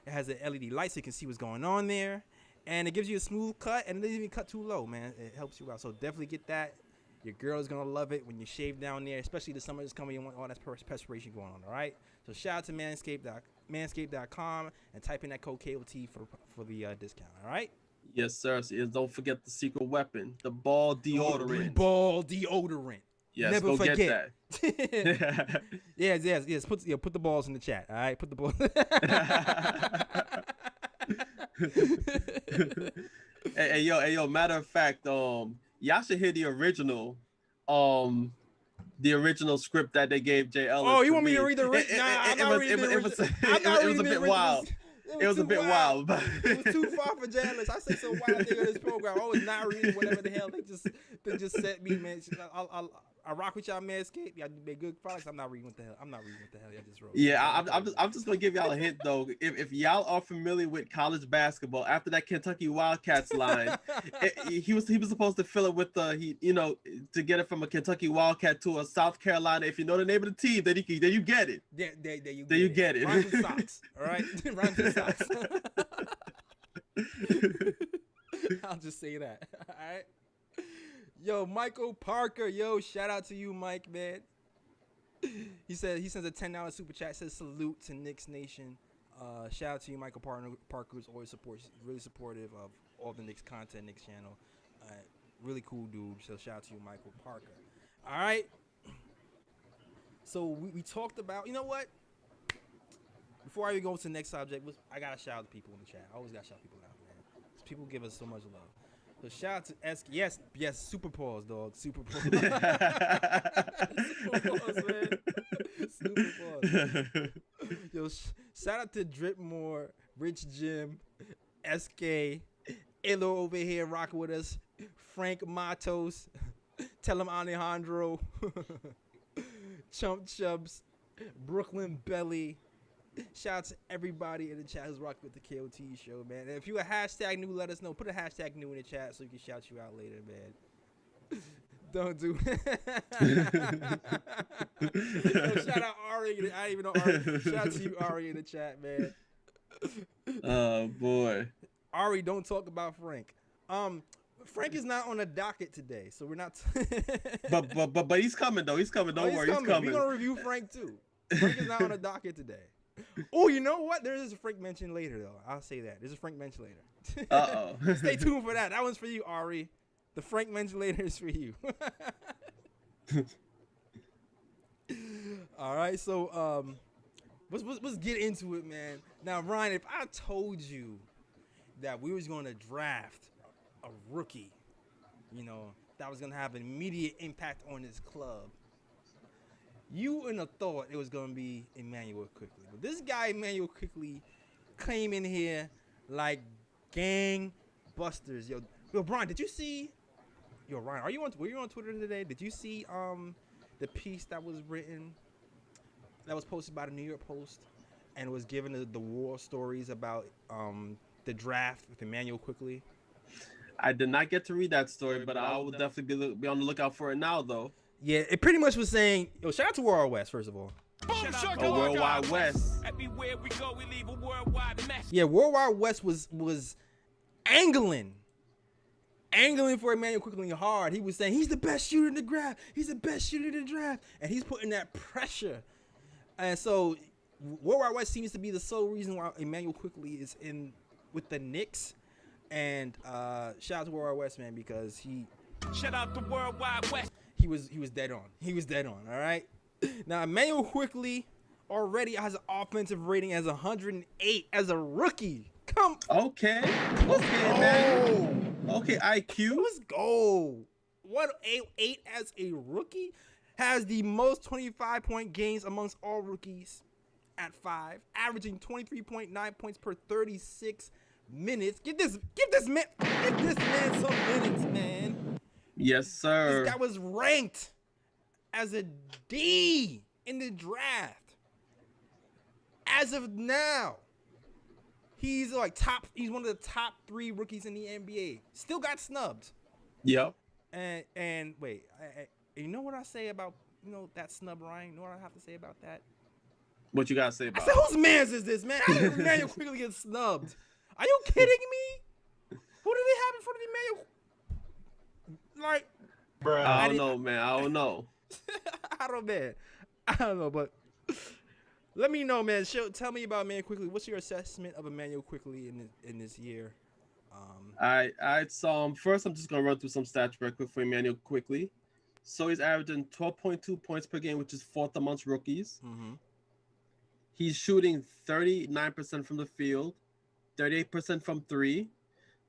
It has an LED light so you can see what's going on there. And it gives you a smooth cut, and it doesn't even cut too low, man. It helps you out. So definitely get that. Your girl is going to love it when you shave down there, especially the summer is coming. You want all that perspiration going on, all right? So shout out to manscaped.com and type in that code KOT for the discount, all right? Yes, sir. So don't forget the secret weapon, the ball deodorant. Ball deodorant. Yes, Never go forget. get that. yes. Put the balls in the chat. All right, put the balls. Hey, yo. Matter of fact, y'all should hear the original script that they gave J. Ellis. Oh, you to want me to read. read the original? Nah, I'm not reading the original. It was a bit wild. It was a bit wild. It was too far for journalists. I say some wild thing on this program. I was not reading whatever the hell they just set me, man. I rock with y'all, Manscaped. Y'all make good products. I'm not reading what the hell y'all just wrote. Yeah, I'm just gonna give y'all a hint though. If y'all are familiar with college basketball, after that Kentucky Wildcats line, he was supposed to fill it with to get it from a Kentucky Wildcat to a South Carolina. If you know the name of the team, then you get it. There you get it. Rhymes with socks. All right, rhymes with socks. I'll just say that. All right. Yo, Michael Parker. Yo, shout out to you, Mike, man. He sends a $10 super chat. Says salute to Knicks Nation. Shout out to you, Michael Parker, who's always really supportive of all the Knicks content, Knicks channel. Really cool dude. So shout out to you, Michael Parker. All right. So we talked about, you know what? Before I even go to the next subject, I gotta shout out the people in the chat. I always gotta shout people out, man. People give us so much love. So shout out to SK. Yes, super pause, dog. Super pause. Super pause, man. Super pause. Yo, shout out to Dripmore, Rich Jim, SK, Illo over here rocking with us, Frank Matos, Tell him Alejandro, Chump Chubs, Brooklyn Belly. Shout out to everybody in the chat who's rocking with the KOT show, man. And if you a hashtag new, let us know. Put a hashtag new in the chat so we can shout you out later, man. Don't do Yo, shout out Ari. I didn't even know Ari. Shout out to you, Ari, in the chat, man. Oh boy. Ari, don't talk about Frank. Frank is not on the docket today, so we're not. but he's coming though. He's coming. Don't worry, he's coming. We're gonna review Frank too. Frank is not on the docket today. Oh, you know what? There is a Frank mention later, though. I'll say that. There's a Frank mention later. Uh-oh. Stay tuned for that. That one's for you, Ari. The Frank mention later is for you. All right, so let's get into it, man. Now, Ryan, if I told you that we was going to draft a rookie, that was going to have an immediate impact on this club, you wouldn't have thought it was going to be Immanuel Quickley. But this guy, Immanuel Quickley, came in here like gangbusters. Yo, Brian, did you see? Yo, Ryan, were you on Twitter today? Did you see the piece that was written, that was posted by the New York Post, and was given the war stories about the draft with Immanuel Quickley? I did not get to read that story, but I will definitely be on the lookout for it now, though. Yeah, it pretty much was saying, shout out to World West, first of all. Worldwide West. Everywhere we go, we leave a worldwide mess. Yeah, Worldwide West was angling for Immanuel Quickley hard. He was saying he's the best shooter in the draft. He's the best shooter in the draft, and he's putting that pressure. And so, Worldwide West seems to be the sole reason why Immanuel Quickley is in with the Knicks. And shout out to Worldwide West, man, because shout out to Worldwide West. He was dead on. He was dead on. All right. Now Immanuel Quickley already has an offensive rating as 108 as a rookie. Okay, man. Okay, IQ. Let's go. 108 as a rookie, has the most 25-point games amongst all rookies at 5, averaging 23.9 points per 36 minutes. Give this man some minutes, man. Yes, sir. This guy was ranked as a D in the draft. As of now, he's one of the top 3 rookies in the NBA. Still got snubbed. Yep. And wait, you know what I say about that snub, Ryan? You know what I have to say about that? What you gotta say about? I said, whose man's is this, man? How did Immanuel Quickley get snubbed? Are you kidding me? Who did they have in front of Immanuel? Like, bruh, I don't know, man. I don't know. I don't know, but let me know, man. Tell me about Immanuel Quickley. What's your assessment of Immanuel Quickley in this year? All right. So first, I'm just gonna run through some stats real quick for Immanuel Quickley. So he's averaging 12.2 points per game, which is fourth amongst rookies. Mm-hmm. He's shooting 39% from the field, 38% from three.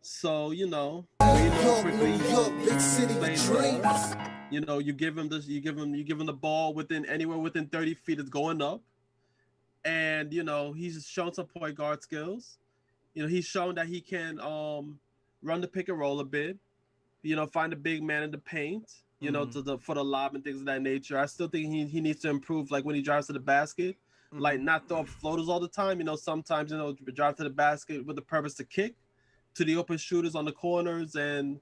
So, you know, New York, big city of dreams. you know, you give him the ball anywhere within 30 feet, it's going up. And, you know, he's shown some point guard skills. You know, he's shown that he can run the pick and roll a bit, you know, find a big man in the paint, you know, for the lob and things of that nature. I still think he needs to improve, like when he drives to the basket, like not throw up floaters all the time. You know, sometimes, you know, drive to the basket with the purpose to kick to the open shooters on the corners and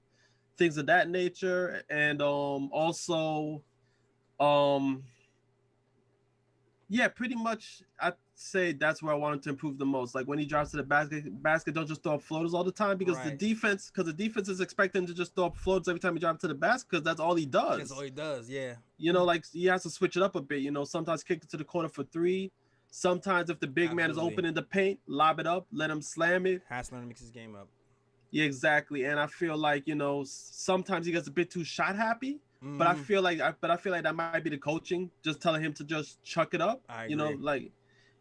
things of that nature. And also, yeah, pretty much I'd say that's where I wanted to improve the most. Like when he drives to the basket, don't just throw up floaters all the time because the defense is expecting him to just throw up floaters every time he drives to the basket because that's all he does. That's all he does, yeah. You know, like he has to switch it up a bit. You know, sometimes kick it to the corner for three. Sometimes if the big man is open in the paint, lob it up, let him slam it. Has to learn to mix his game up. Yeah, exactly. And I feel like, you know, sometimes he gets a bit too shot happy. But I feel like that might be the coaching, just telling him to just chuck it up. I you know, agree. like,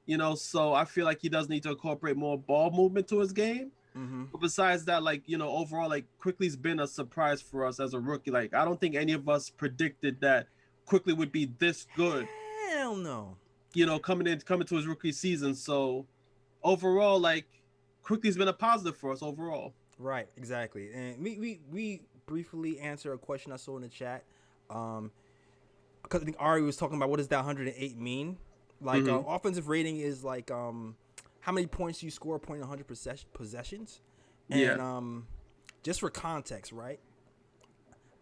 you know, so I feel like he does need to incorporate more ball movement to his game. But besides that, like, you know, overall, like Quickley's been a surprise for us as a rookie. Like, I don't think any of us predicted that Quickley would be this good. Hell no. You know, coming to his rookie season. So overall, like, Quickley's been a positive for us overall. Right, exactly. And we briefly answer a question I saw in the chat. Because I think Ari was talking about what does that 108 mean? Like offensive rating is like how many points you score per 100 possessions. And just for context, right?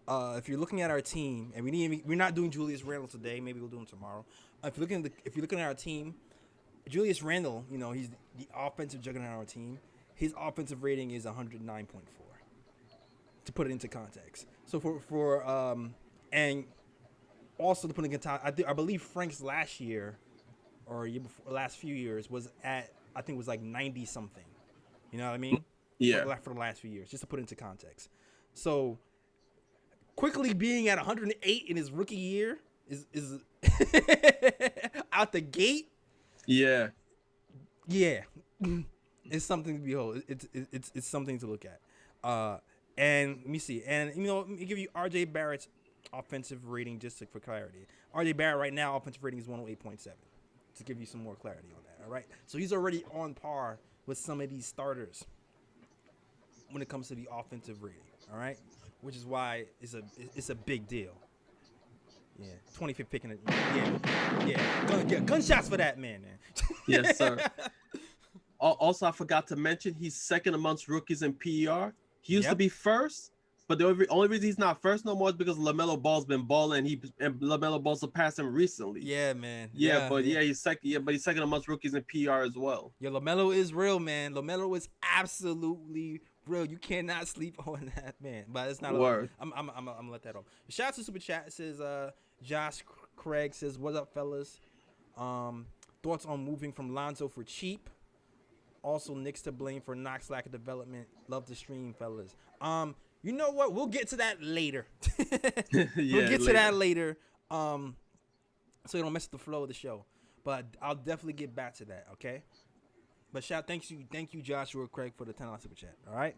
If you're looking at our team, and we're not doing Julius Randle today, maybe we'll do him tomorrow. If you're looking at our team, Julius Randle, you know, he's the offensive juggernaut on our team. His offensive rating is 109.4. To put it into context, so for and also to put it in context, I believe Frank's last year or year before, last few years was at, I think it was like 90 something. You know what I mean? Yeah. For the last few years, just to put it into context. So Quickley being at 108 in his rookie year is out the gate. Yeah. Yeah. It's something to behold. It's something to look at. And let me see. And, you know, let me give you RJ Barrett's offensive rating just for clarity. RJ Barrett right now, offensive rating is 108.7. To give you some more clarity on that, all right? So he's already on par with some of these starters when it comes to the offensive rating, all right? Which is why it's a big deal. Yeah, 25th pick in it. Yeah. Gunshots for that man. Yes, sir. Also, I forgot to mention he's second amongst rookies in PER. He used to be first, but the only reason he's not first no more is because LaMelo Ball's been balling, and LaMelo Ball surpassed him recently. Yeah, man. He's second. But he's second amongst rookies in PR as well. Yeah, LaMelo is real, man. LaMelo is absolutely real. You cannot sleep on that man. But it's not a word. I'm gonna let that off. Shout out to Super Chat. It says Josh Craig says, "What's up, fellas? Thoughts on moving from Lonzo for cheap? Also, Knicks to blame for Knox lack of development. Love to stream, fellas. You know what? We'll get to that later. We'll get to that later. So you don't mess the flow of the show. But I'll definitely get back to that, okay? But thank you, Joshua Craig, for the $10 super chat. All right.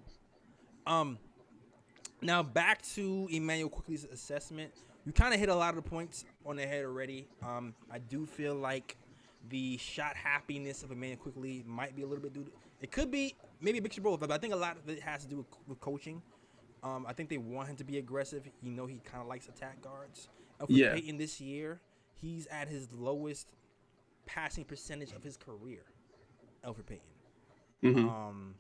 Now back to Immanuel Quickley's assessment. You kind of hit a lot of the points on the head already. I do feel like the shot happiness of Immanuel Quickley might be a little bit due to, it could be maybe a mixture of both, but I think a lot of it has to do with coaching. I think they want him to be aggressive. You know, he kind of likes attack guards. Elfrid Payton this year, he's at his lowest passing percentage of his career. Elfrid Payton.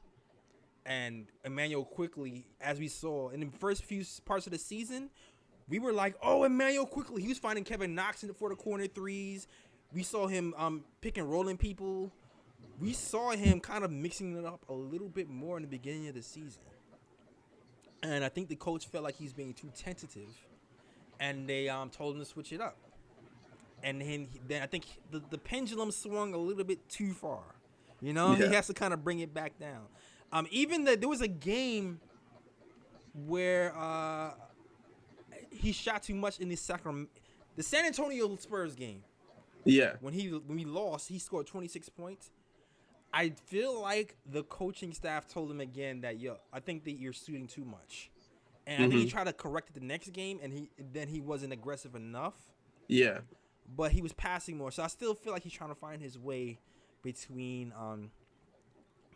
And Immanuel Quickley, as we saw in the first few parts of the season, we were like, oh, Immanuel Quickley, he was finding Kevin Knox for the corner threes. We saw him pick and rolling people. We saw him kind of mixing it up a little bit more in the beginning of the season. And I think the coach felt like he's being too tentative, and they told him to switch it up. And then I think the pendulum swung a little bit too far. You know, he has to kind of bring it back down. Even there was a game where he shot too much in the San Antonio Spurs game. Yeah. When we lost, he scored 26 points. I feel like the coaching staff told him again that, I think that you're shooting too much. And I think he tried to correct it the next game, and then he wasn't aggressive enough. Yeah. But he was passing more. So I still feel like he's trying to find his way between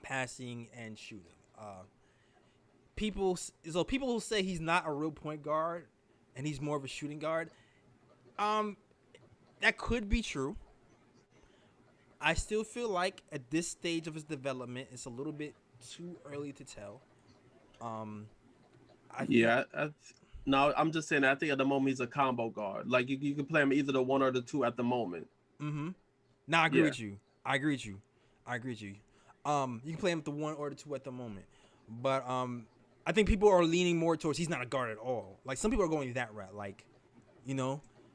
passing and shooting. People who say he's not a real point guard and he's more of a shooting guard, that could be true. I still feel like at this stage of his development, it's a little bit too early to tell. No, I'm just saying. I think at the moment he's a combo guard. Like you can play him either the 1 or the 2 at the moment. Mm-hmm. No, I agree with you. I agree with you. You can play him at the 1 or the 2 at the moment, but I think people are leaning more towards he's not a guard at all. Like some people are going that route. Like,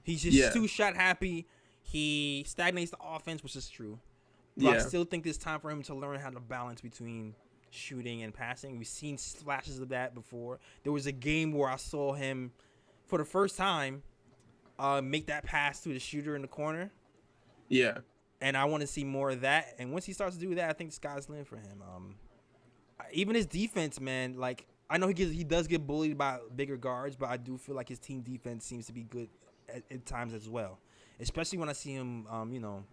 he's just too shot happy. He stagnates the offense, which is true. But I still think it's time for him to learn how to balance between shooting and passing. We've seen flashes of that before. There was a game where I saw him, for the first time, make that pass to the shooter in the corner. Yeah. And I want to see more of that. And once he starts to do that, I think the sky's the limit for him. Even his defense, man, like, I know he does get bullied by bigger guards, but I do feel like his team defense seems to be good at times as well. Especially when I see him,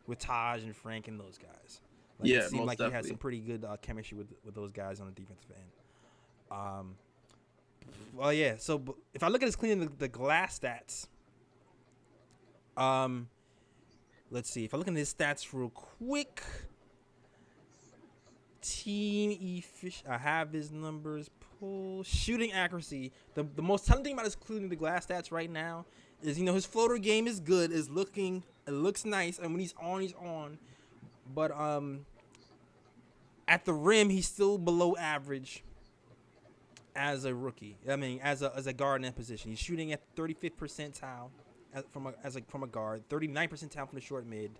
with Taj and Frank and those guys. Like, it seemed like definitely. He had some pretty good chemistry with those guys on the defensive end. Well, yeah. So if I look at his cleaning the glass stats, let's see. If I look at his stats real quick, team efficient. I have his numbers pulled. Shooting accuracy. The most telling thing about his cleaning the glass stats right now is his floater game is good. It looks nice, and when he's on, he's on. But at the rim, he's still below average as a rookie. I mean, as a guard in that position, he's shooting at 35th percentile from a guard, 39th percentile from the short mid,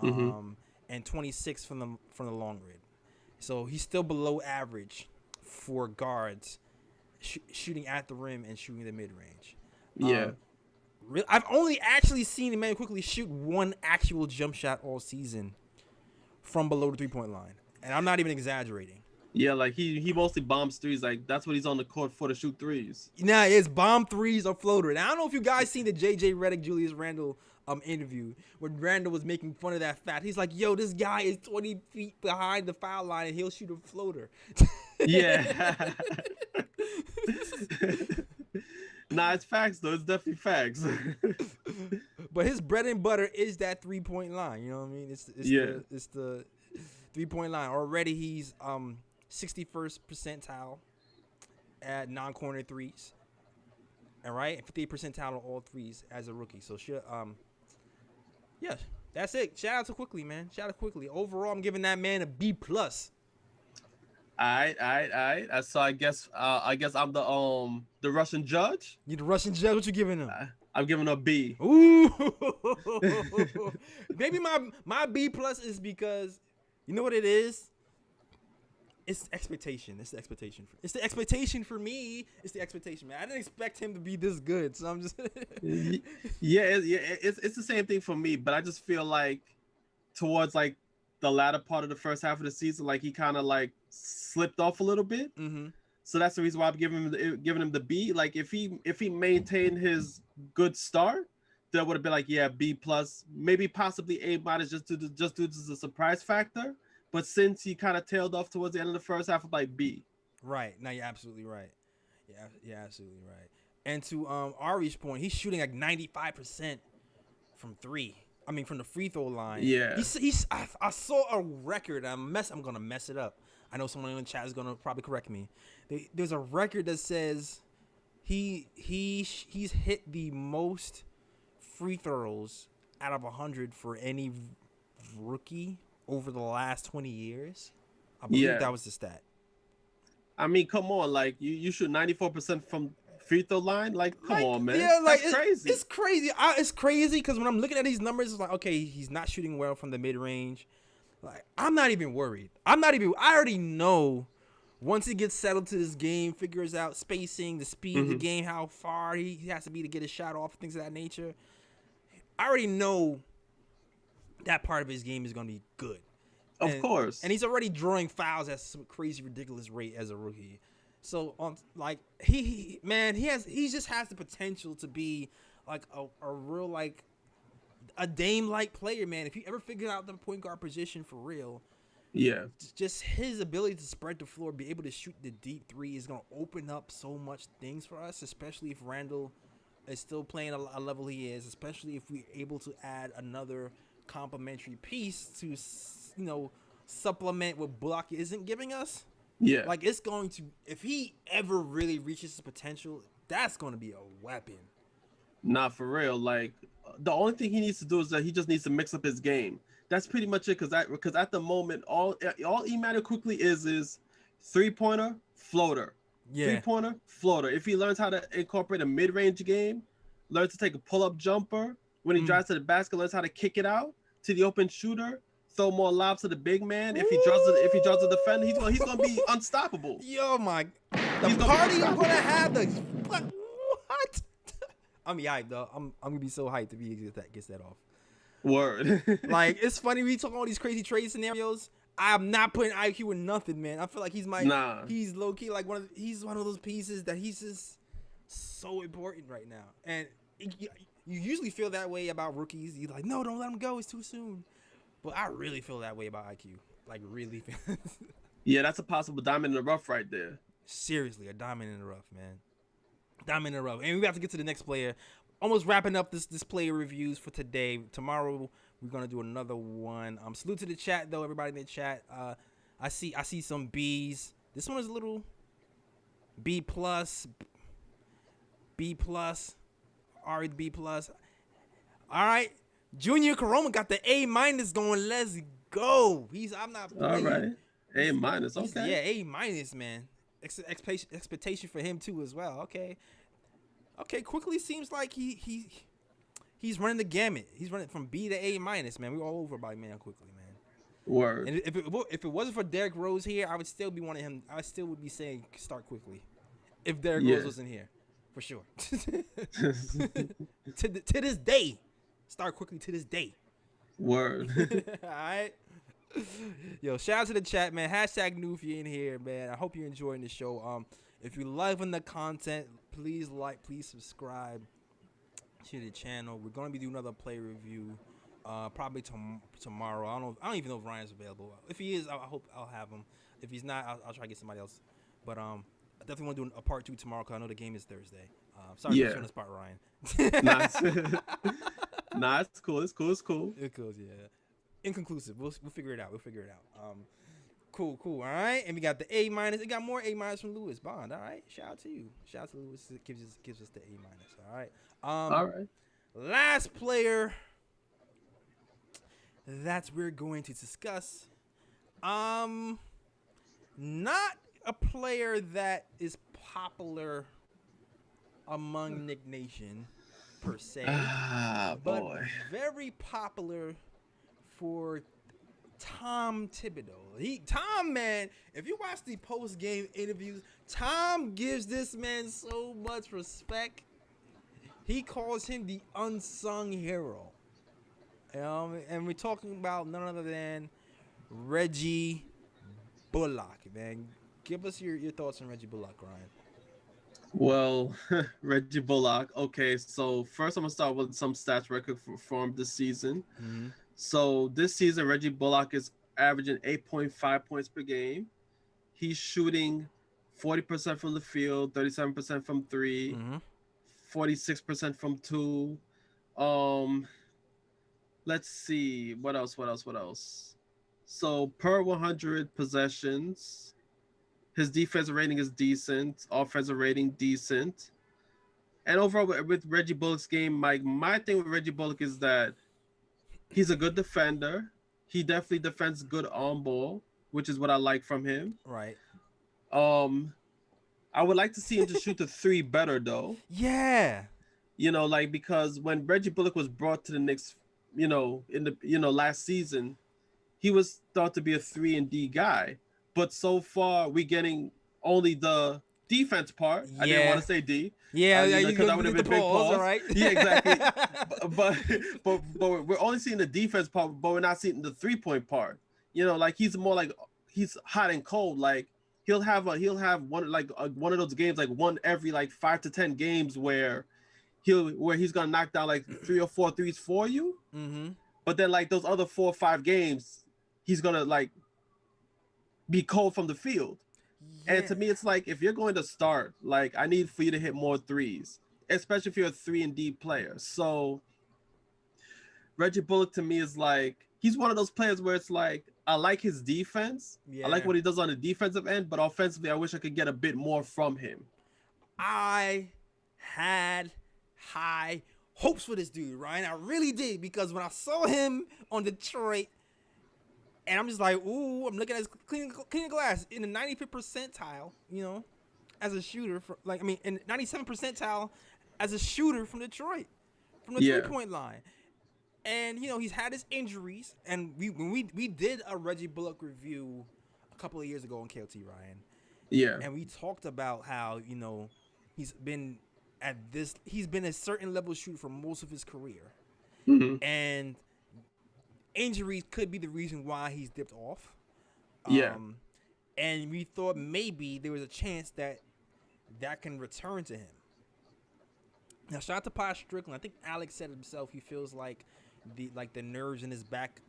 and 26 from the long mid. So he's still below average for guards shooting at the rim and shooting the mid range. I've only actually seen Immanuel Quickley shoot one actual jump shot all season from below the 3-point line, and I'm not even exaggerating. Yeah, like he mostly bombs threes. Like that's what he's on the court for, to shoot threes. Nah, it's bomb threes or floater. And I don't know if you guys seen the JJ Redick Julius Randle interview where Randle was making fun of that fact. He's like, "Yo, this guy is 20 feet behind the foul line and he'll shoot a floater." Yeah. Nah, it's facts though. It's definitely facts. But his bread and butter is that 3-point line. You know what I mean? It's the 3-point line. Already he's 61st percentile at non-corner threes. All right, 58th percentile on all threes as a rookie. So yeah, that's it. Shout out to Quickley, man. Shout out to Quickley. Overall, I'm giving that man a B+. All right. So I guess I'm the Russian judge. You the Russian judge? What you giving him? I'm giving a B. Ooh. Maybe my B+ is because you know what it is? It's expectation. It's the expectation. It's the expectation for me. It's the expectation, man. I didn't expect him to be this good, so I'm just. It's the same thing for me, but I just feel like towards like the latter part of the first half of the season, like he kind of like slipped off a little bit. Mm-hmm. So that's the reason why I'm giving him the B. Like if he maintained his good start, that would have been like B+, maybe possibly A- just due to the surprise factor. But since he kind of tailed off towards the end of the first half, I'm like B. Right. No, you're absolutely right. Yeah, you're absolutely right. And to Ari's point, he's shooting like 95% from three. I mean, from the free throw line. Yeah. I saw a record. I'm gonna mess it up. I know someone in the chat is gonna probably correct me. There's a record that says he's hit the most free throws out of 100 for any rookie over the last 20 years. I believe that was the stat. I mean, come on, like you shoot 94% from free throw line. Like, come on, man. Yeah, like that's crazy. It's crazy. It's crazy because when I'm looking at these numbers, it's like, okay, he's not shooting well from the mid range. Like, I'm not even worried. I already know once he gets settled to this game, figures out spacing, the speed of the game, how far he has to be to get a shot off, things of that nature, I already know that part of his game is going to be good. Of course. And he's already drawing fouls at some crazy, ridiculous rate as a rookie. So, he just has the potential to be like a real, like, a Dame-like player, man. If you ever figure out the point guard position for real, yeah, just his ability to spread the floor, be able to shoot the deep three is going to open up so much things for us, especially if Randall is still playing a level he is, especially if we're able to add another complementary piece to, supplement what Bullock isn't giving us. Yeah. Like, it's going to, if he ever really reaches his potential, that's going to be a weapon. Not for real. Like, the only thing he needs to do is that he just needs to mix up his game. That's pretty much it. Because at the moment, all Immanuel Quickley is 3-pointer, floater. Yeah. 3-pointer, floater. If he learns how to incorporate a mid-range game, learns to take a pull-up jumper, when he drives to the basket, learns how to kick it out to the open shooter, throw more lobs to the big man. If he draws the defender, he's gonna be unstoppable. Yo, the party I'm gonna have, what? I'm hyped, though. I'm gonna be so hyped if he gets that off. Word. Like, it's funny we talk all these crazy trade scenarios. I'm not putting IQ in nothing, man. I feel like he's low key like he's one of those pieces that he's just so important right now. And you usually feel that way about rookies. You're like, no, don't let him go. It's too soon. But I really feel that way about IQ. Like, really. Yeah, that's a possible diamond in the rough right there. Seriously, a diamond in the rough, man. Diamond in the rough. And we have to get to the next player. Almost wrapping up this player reviews for today. Tomorrow we're gonna do another one. Salute to the chat though, everybody in the chat. I see some B's. This one is a little B plus, Ari B plus. All right, Junior Coroma got the A minus going. Let's go. I'm not playing. All right, A minus. Okay. Yeah, A minus, man. Expectation for him too as well. Okay, Quickley seems like he's running the gamut. He's running from B to A minus, man. We're all over by man Quickley, man. Word. And if it wasn't for Derrick Rose here, I would still be wanting him. I still would be saying start Quickley, if Derrick Rose wasn't here, for sure. to this day, start Quickley to this day. Word. All right. Yo, shout out to the chat, man. Hashtag new if you're in here, man. I hope you're enjoying the show. If you're loving the content, please subscribe to the channel. We're gonna be doing another play review, probably tomorrow. I don't even know if Ryan's available. If he is, I hope I'll have him. If he's not, I'll try to get somebody else. But I definitely want to do a part 2 tomorrow because I know the game is Thursday. Sorry for on the spot, Ryan. Nice. Nah, it's cool. It's cool. Yeah. Inconclusive. We'll figure it out. Cool. All right. And we got the A minus. We got more A minus from Lewis Bond. All right. Shout out to you. Shout out to Lewis. It gives us the A minus. All right. All right. Last player that we're going to discuss. Not a player that is popular among Knick Nation per se, but very popular for Tom Thibodeau. Tom, man, if you watch the post-game interviews, Tom gives this man so much respect. He calls him the unsung hero. And we're talking about none other than Reggie Bullock, man. Give us your thoughts on Reggie Bullock, Ryan. Well, Reggie Bullock. Okay, so first I'm going to start with some stats record for him this season. Mm-hmm. So this season, Reggie Bullock is averaging 8.5 points per game. He's shooting 40% from the field, 37% from 3, 46% from 2. Let's see. What else? So per 100 possessions, his defensive rating is decent. Offensive rating, decent. And overall, with Reggie Bullock's game, my thing with Reggie Bullock is that he's a good defender. He definitely defends good on ball, which is what I like from him. Right. I would like to see him to shoot the 3 better, though. Yeah. Because when Reggie Bullock was brought to the Knicks, in the last season, he was thought to be a 3 and D guy. but so far we getting only the defense part. I didn't want to say D. Yeah, because that would have been big pause. All right. Yeah, exactly. but we're only seeing the defense part, but we're not seeing the 3-point part. You know, like he's more like he's hot and cold. Like he'll have one one of those games, like one every like 5 to 10 games where he's gonna knock down like 3 or 4 threes for you. Mm-hmm. But then like those other 4 or 5 games, he's gonna like be cold from the field. Yeah. And to me, it's like if you're going to start, like I need for you to hit more threes, especially if you're a 3 and D player. So Reggie Bullock to me is like he's one of those players where it's like I like his defense. Yeah. I like what he does on the defensive end, but offensively, I wish I could get a bit more from him. I had high hopes for this dude, Ryan. I really did, because when I saw him on Detroit, and I'm just like, ooh, I'm looking at his cleaning glass in the 95th percentile, you know, as a shooter. In 97th percentile as a shooter from Detroit, from the 3-point line. And, you know, he's had his injuries. And we did a Reggie Bullock review a couple of years ago on KLT, Ryan. Yeah. And we talked about how, you know, he's been a certain level shooter for most of his career. Mm-hmm. And injuries could be the reason why he's dipped off. And we thought maybe there was a chance that can return to him. Now, shout out to Posh Strickland. I think Alex said himself he feels like the nerves in his back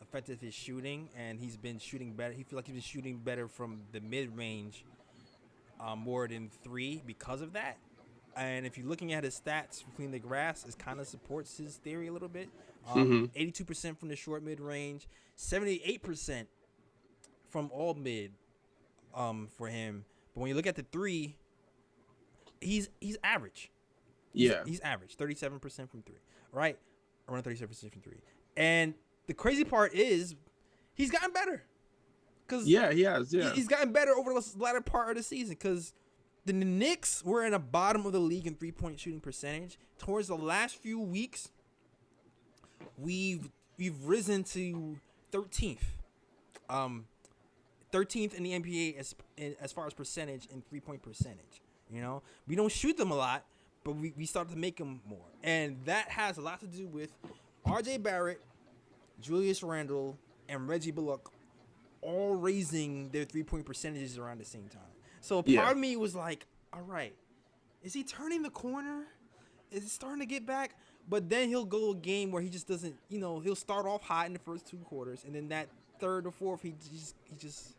affected his shooting, and he's been shooting better. He feels like he's been shooting better from the mid-range more than 3 because of that. And if you're looking at his stats for cleaning the grass, it kind of supports his theory a little bit. 82% from the short mid-range, 78% from all mid for him. But when you look at the 3, he's average. He's average, 37% from 3, right? Around 37% from 3. And the crazy part is he's gotten better. He has. Yeah, he's gotten better over the latter part of the season, because the Knicks were in the bottom of the league in 3-point shooting percentage. Towards the last few weeks, we've risen to 13th. 13th in the NBA as far as percentage in 3-point percentage. You know, we don't shoot them a lot, but we started to make them more. And that has a lot to do with RJ Barret, Julius Randle, and Reggie Bullock all raising their 3-point percentages around the same time. So part of me was like, all right, is he turning the corner? Is he starting to get back? But then he'll go a game where he just doesn't, you know, he'll start off hot in the first 2 quarters, and then that third or fourth, he just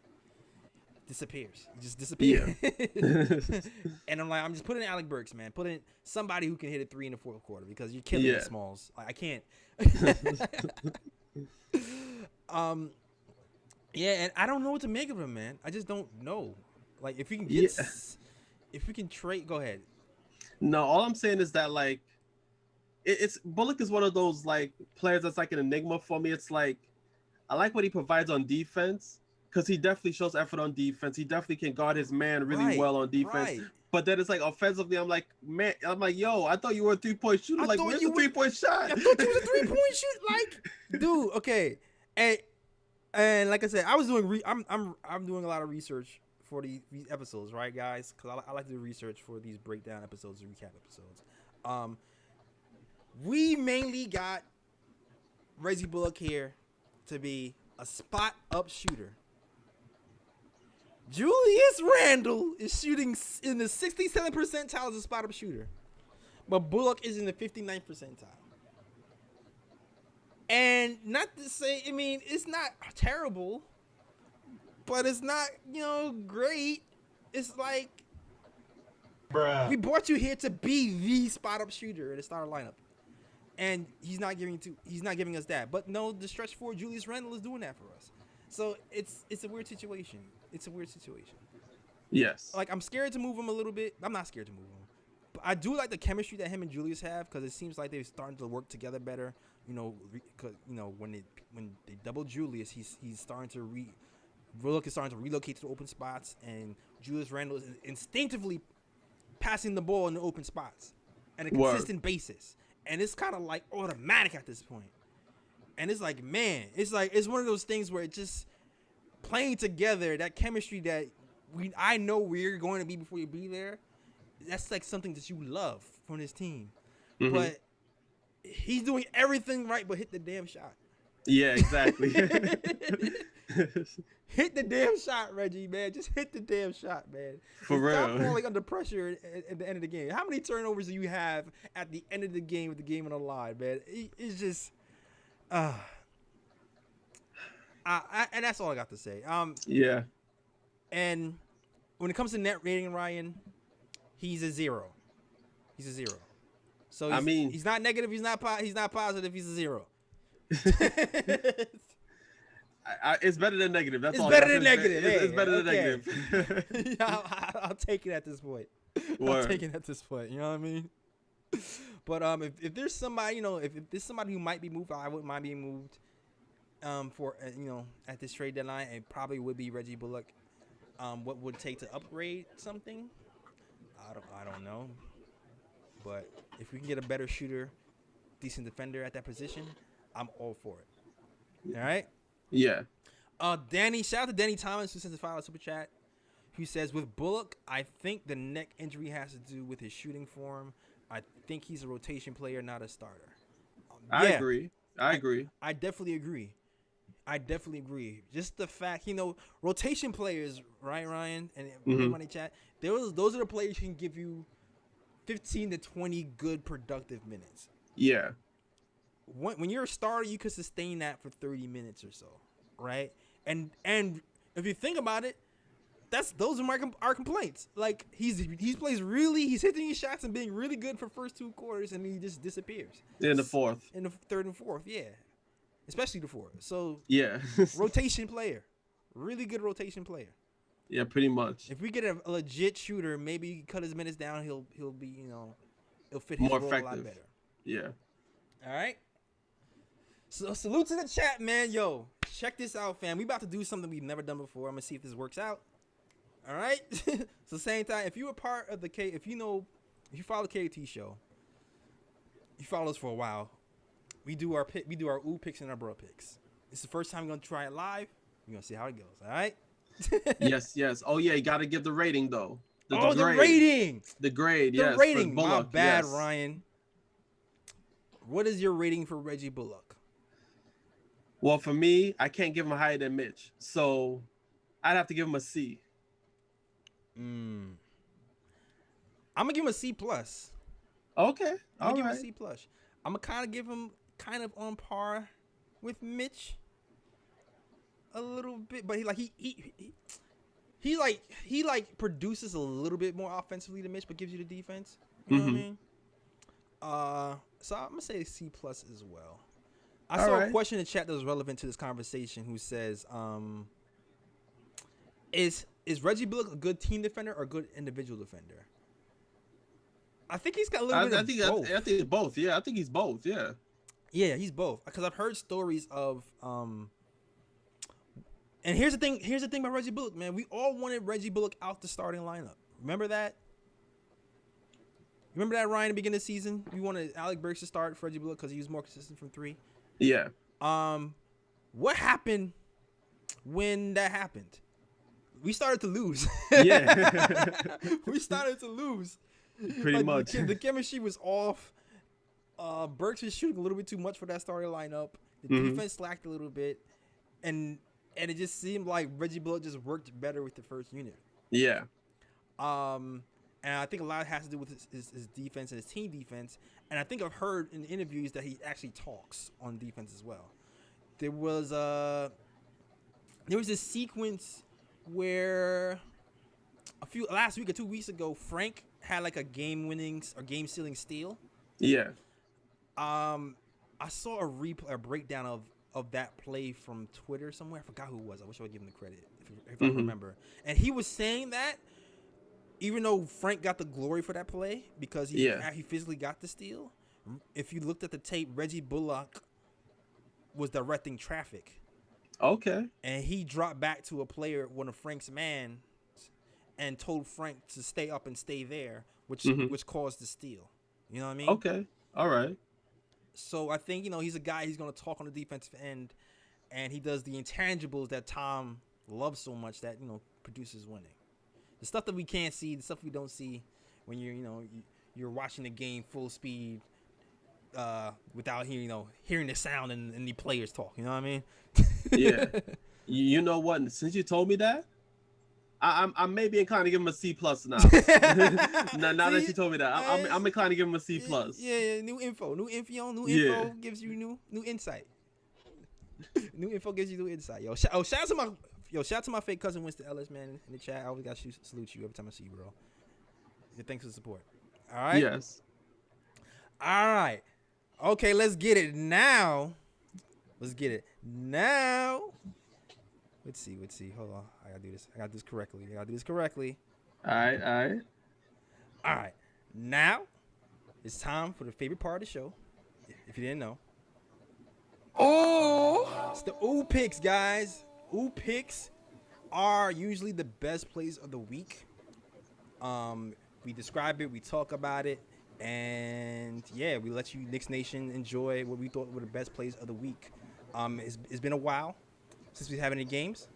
disappears. He just disappears. Yeah. And I'm just putting in Alec Burks, man. Put in somebody who can hit a 3 in the 4th quarter, because you're killing the Smalls. I can't. And I don't know what to make of him, man. I just don't know. Like, if we can get, if we can trade, go ahead. No, all I'm saying is that, like, it's Bullock is one of those, like, players that's like an enigma for me. It's like, I like what he provides on defense, because he definitely shows effort on defense. He definitely can guard his man really well on defense. Right. But then it's like offensively, I'm like, yo, I thought you were a 3-point shooter. Like, where's the 3-point shot? I thought you was a 3-point shoot. Like, dude, okay. And like I said, I was doing I'm doing a lot of research for these episodes, right, guys? Because I like to do research for these breakdown episodes, recap episodes. We mainly got Reggie Bullock here to be a spot-up shooter. Julius Randle is shooting in the 67th percentile as a spot-up shooter, but Bullock is in the 59th percentile. And not to say, I mean, it's not terrible, but it's not, you know, great. It's like, we brought you here to be the spot-up shooter in the starter lineup, and he's not giving us that. But no, the stretch forward, Julius Randle is doing that for us. So it's a weird situation. It's a weird situation. Yes. Like, I'm scared to move him a little bit. I'm not scared to move him, but I do like the chemistry that him and Julius have, because it seems like they're starting to work together better. You know, when they double Julius, he's starting to Bullock is starting to relocate to the open spots, and Julius Randle is instinctively passing the ball in the open spots on a consistent basis, and it's kind of like automatic at this point. And it's like, man, it's one of those things where it just playing together, that chemistry that I know we're going to be before you be there. That's like something that you love from this team. Mm-hmm. But he's doing everything right, but hit the damn shot. Yeah, exactly. Hit the damn shot, Reggie, man. Just hit the damn shot, man. For real. Stop falling under pressure at the end of the game. How many turnovers do you have at the end of the game with the game on the line, man? It's just, and that's all I got to say. Yeah. And when it comes to net rating, Ryan, he's a 0. He's a 0. So he's not negative. He's not positive. He's a 0. It's better than negative. That's all. Better than negative. It's better than negative. Yeah, I'll take it at this point. I'll take it at this point. You know what I mean? But if there's somebody, if there's somebody who might be moved, I wouldn't mind being moved. For at this trade deadline, it probably would be Reggie Bullock. What would it take to upgrade something? I don't know. But if we can get a better shooter, decent defender at that position, I'm all for it. All right? Yeah. Shout out to Danny Thomas, who sent us a super chat, who says, with Bullock, I think the neck injury has to do with his shooting form. I think he's a rotation player, not a starter. I agree. I definitely agree. Just the fact, rotation players, right, Ryan? And money chat, those are the players who can give you 15 to 20 good productive minutes. Yeah. When you're a starter, you could sustain that for 30 minutes or so, right? And if you think about it, those are our complaints. Like he's hitting his shots and being really good for first 2 quarters, and he just disappears. In the fourth. In the third and fourth, yeah. Especially the fourth. So yeah. Rotation player. Really good rotation player. Yeah, pretty much. If we get a legit shooter, maybe you can cut his minutes down, he'll be, he'll fit his more role effective. A lot better. Yeah. All right. So salute to the chat, man. Yo, check this out, fam. We about to do something we've never done before. I'm gonna see if this works out. All right. So same time, if you were part of if you follow the KT show, you follow us for a while. We do our ooh picks and our bro picks. It's the first time we're gonna try it live. We're gonna see how it goes. All right. Yes. Oh yeah, you gotta give the rating though. The rating. The grade. The yes, rating. For Bullock, My bad, yes. Ryan. What is your rating for Reggie Bullock? Well, for me, I can't give him higher than Mitch, so I'd have to give him a C. I'm gonna give him a C plus. Okay, I'm gonna give him a C plus. I'm gonna kind of give him on par with Mitch a little bit, but he produces a little bit more offensively than Mitch, but gives you the defense. You know what I mean? So I'm gonna say C plus as well. I saw a question in the chat that was relevant to this conversation. Who says, "Is Reggie Bullock a good team defender or a good individual defender?" I think he's got a little bit of both. I think both. Yeah, I think he's both. Yeah. Yeah, he's both. Because I've heard stories of And here's the thing about Reggie Bullock, man. We all wanted Reggie Bullock out the starting lineup. Remember that? Remember that, Ryan, at the beginning of the season? We wanted Alec Burks to start for Reggie Bullock because he was more consistent from 3. Yeah. What happened when that happened? We started to lose. Yeah. We started to lose. Pretty much. The chemistry was off. Burks was shooting a little bit too much for that starting lineup. The defense slacked a little bit. And it just seemed like Reggie Bullock just worked better with the first unit. Yeah. And I think a lot has to do with his defense and his team defense. And I think I've heard in interviews that he actually talks on defense as well. There was this sequence where last week or 2 weeks ago, Frank had like a game-winning or game-sealing steal. Yeah. I saw a breakdown of that play from Twitter somewhere. I forgot who it was. I wish I would give him the credit if I remember. And he was saying that even though Frank got the glory for that play because he physically got the steal, if you looked at the tape, Reggie Bullock was directing traffic. Okay. And he dropped back to one of Frank's man, and told Frank to stay up and stay there, which caused the steal. You know what I mean? Okay. All right. So I think, he's a guy, he's going to talk on the defensive end, and he does the intangibles that Tom love so much that produces winning. The stuff that we can't see, the stuff we don't see when you're watching the game full speed without hearing the sound and the players talk. You know what I mean? Yeah. You know what? Since you told me that, I may be inclined to give him a C+ now. now that you told me that, I'm inclined to give him a C+. Yeah. New info gives you new insight. New info gives you new insight. Shout out to my fake cousin Winston Ellis, man, in the chat. I always got to salute you every time I see you, bro. Yeah, thanks for the support. All right. Yes. All right. Okay, let's get it now. Let's see. Hold on. I gotta do this. I gotta do this correctly. All right. Now, it's time for the favorite part of the show. If you didn't know. It's the Ooh Picks, guys. Ooh Picks are usually the best plays of the week. We describe it, we talk about it, and yeah, we let you Knicks Nation enjoy what we thought were the best plays of the week. It's been a while since we have any games,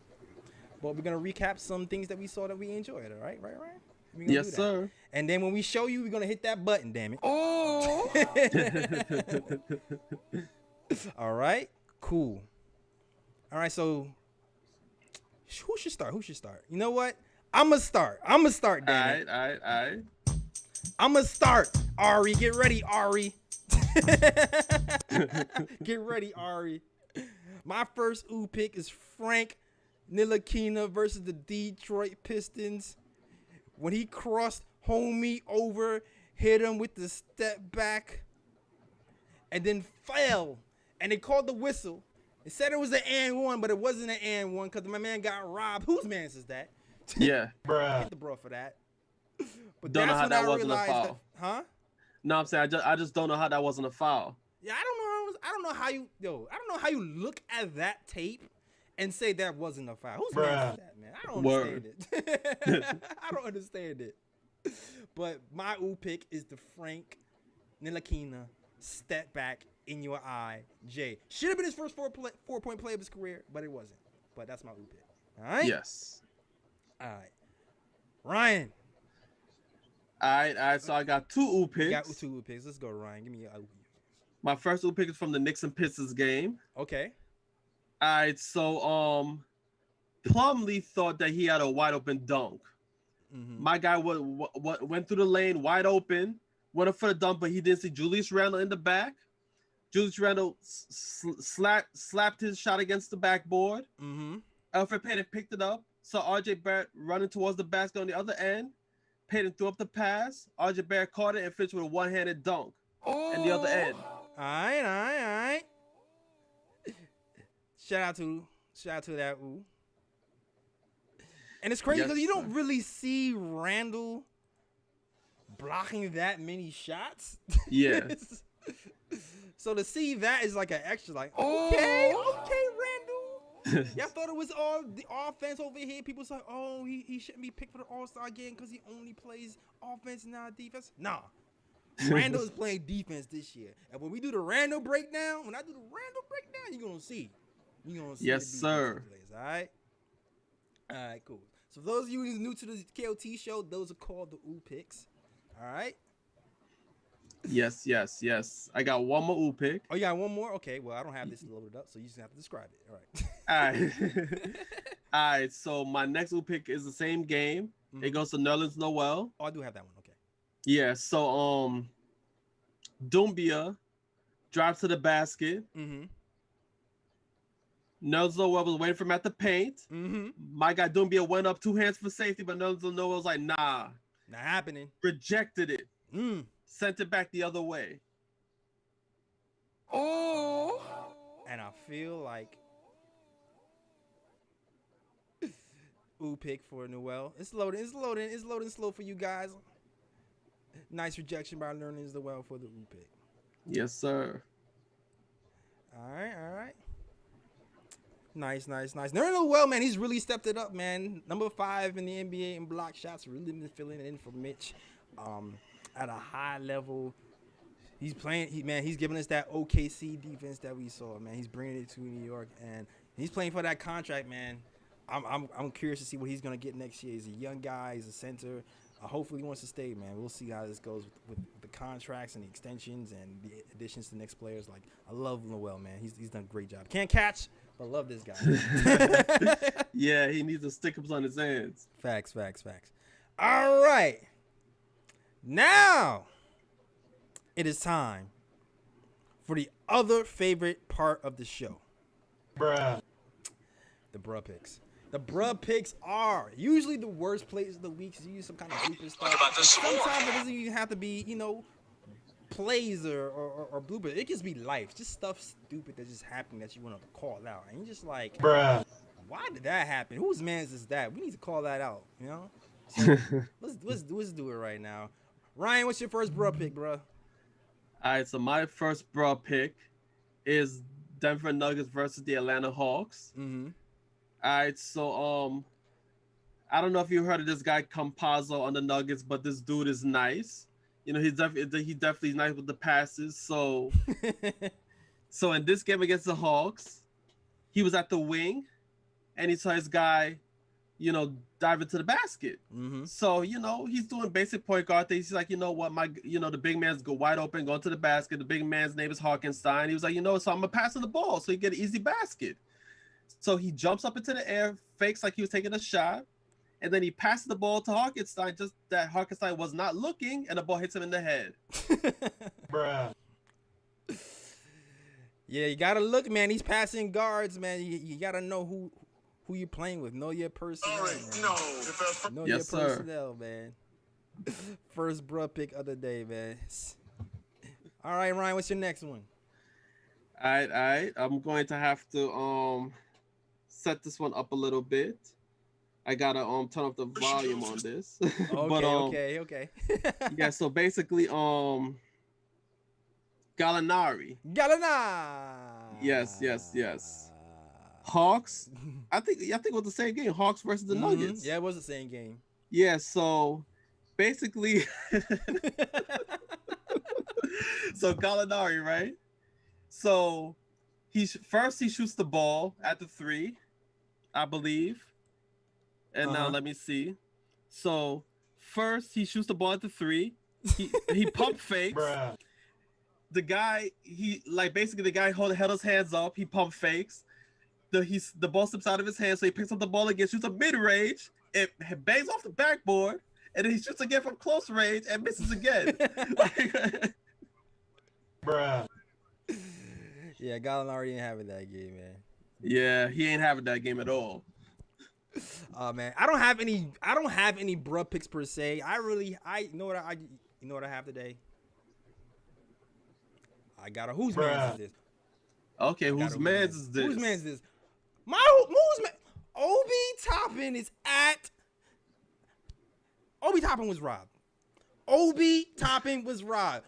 but we're gonna recap some things that we saw that we enjoyed. All right, right. Yes, sir. And then when we show you, we're gonna hit that button. Damn it. All right, cool. All right, so who should start? You know what? I'm gonna start. Damn it. All right. I'm gonna start. Ari, get ready, Ari. Get ready, Ari. My first Ooh pick is Frank Ntilikina versus the Detroit Pistons. When he crossed homie over, hit him with the step back, and then fell. And they called the whistle. It said it was an and one, but it wasn't an and one because my man got robbed. Whose man's is that? Yeah. Bruh. Hit the bro for that. But don't know how that wasn't a foul. That, huh? No, I'm saying I just don't know how that wasn't a foul. Yeah, I don't know how you look at that tape and say that wasn't a foul. Who's man is that, man? I don't understand it. I don't understand it. But my Ooh pick is the Frank Ntilikina step back in your eye, Jay. Should have been his first 4-point play of his career, but it wasn't. But that's my Ooh pick. All right? Yes. All right. Ryan. All right. So I got two Ooh picks. You got two Ooh picks. Let's go, Ryan. Give me a Ooh. My first Ooh pick is from the Knicks and Pistons game. Okay. All right. So Plumlee thought that he had a wide open dunk. Mm-hmm. My guy went through the lane wide open, went up for the dunk, but he didn't see Julius Randle in the back. Julius Randle slapped his shot against the backboard. Mm-hmm. Elfrid Payton picked it up. Saw RJ Barret running towards the basket on the other end. Payton threw up the pass. RJ Barret caught it and finished with a one-handed dunk at the other end. All right. Shout out to that Ooh. And it's crazy because you don't really see Randle blocking that many shots. Yeah. So to see that is like an extra, like, okay, Randle. Y'all thought it was all the offense over here. People say, oh, he shouldn't be picked for the All-Star game because he only plays offense and not defense. Nah. Randle is playing defense this year. And when we do the Randle breakdown, you're going to see. Yes, sir. Plays, all right? All right, cool. So for those of you who's new to the KOT show, those are called the Ooh picks. All right? Yes. I got one more Ooh pick. Oh, you got one more? Okay, well, I don't have this loaded up, so you just have to describe it. All right. All right, so my next Ooh pick is the same game. Mm-hmm. It goes to Nerlens Noel. Oh, I do have that one. Okay. Yeah, so Doumbia drives to the basket. Mm-hmm. Nerlens Noel was waiting for him at the paint. Mm-hmm. My guy Doumbia went up 2 hands for safety, but Nerlens Noel was like, nah. Not happening. Rejected it. Sent it back the other way. Oh. And I feel like Ooh pick for Noel. It's loading slow for you guys. Nice rejection by Nerlens Noel for the Ooh pick. Yes, sir. All right. Nice. Nerlens Noel, man, he's really stepped it up, man. Number 5 in the NBA in block shots. Really been filling it in for Mitch. At a high level. He's playing. He's giving us that OKC defense that we saw, man. He's bringing it to New York, and he's playing for that contract, man. I'm curious to see what he's gonna get next year. He's a young guy. He's a center. Hopefully he wants to stay, man. We'll see how this goes with the contracts and the extensions and the additions to next players. Like, I love Noel, man. He's done a great job. Can't catch, but love this guy. Yeah, he needs to stick ups on his hands. Facts. All right. Now it is time for the other favorite part of the show. Bruh. The bruh picks. The bruh picks are usually the worst plays of the week. So you use some kind of blooper stuff. Sometimes it doesn't even have to be, plays or bloopers. It just be life. Just stuff stupid that just happened that you want to call out. And you're just like, Bruh. why did that happen? Whose man's is that? We need to call that out, So let's do it right now. Ryan, what's your first bruh pick, bruh? All right, so my first bruh pick is Denver Nuggets versus the Atlanta Hawks. Mm-hmm. All right, so I don't know if you heard of this guy Campazzo on the Nuggets, but this dude is nice. He's definitely nice with the passes. So in this game against the Hawks, he was at the wing, and he saw his guy, dive into the basket. Mm-hmm. So he's doing basic point guard things. He's like, you know what, the big man's go wide open, going to the basket. The big man's name is Harkenstein. He was like, so I'm gonna pass him the ball so he get an easy basket. So he jumps up into the air, fakes like he was taking a shot, and then he passes the ball to Harkenstein, just that Harkenstein was not looking, and the ball hits him in the head. Bruh. Yeah, you gotta look, man. He's passing guards, man. You gotta know who you're playing with. Know your personnel. Know your personnel, man. First bruh pick of the day, man. All right, Ryan, what's your next one? All right. I'm going to have to set this one up a little bit. I gotta turn up the volume on this. Okay. Yeah, so basically Gallinari. Yes. Hawks. I think it was the same game. Hawks versus the Nuggets. Yeah, it was the same game. Yeah, so basically so Gallinari, right? So he shoots the ball at the 3, I believe. And now let me see. So first he shoots the ball at the 3. He pump fakes. Bruh. The guy held his hands up. He pump fakes. The ball slips out of his hand, so he picks up the ball again, shoots a mid-range. It bangs off the backboard, and then he shoots again from close range and misses again. Bruh. Yeah, Gallinari ain't having that game, man. Yeah, he ain't having that game at all. Oh man, I don't have any bruh picks per se. You know what I have today? I got a whose man's is this? Okay, whose man's is this? Whose man's is this? Whose man? Obi Toppin is at. Obi Toppin was robbed.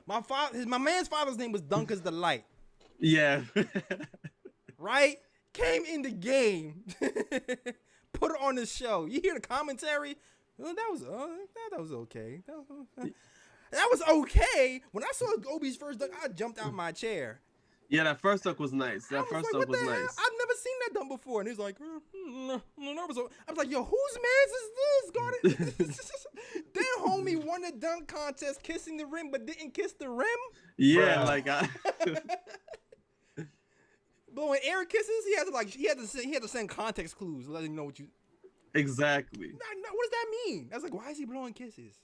My man's father's name was Dunker's Delight. Yeah. Right? Came in the game. Put it on the show. You hear the commentary? That was okay. That was okay. When I saw Obi's first dunk, I jumped out my chair. Yeah, that first dunk was nice. That first dunk was nice. I've never seen that dunk before. And he's like, I was like, yo, whose man's is this? Then homie won the dunk contest kissing the rim, but didn't kiss the rim? Yeah, But when Eric kisses, he had to send context clues, letting you know what you. Exactly. No, what does that mean? I was like, why is he blowing kisses?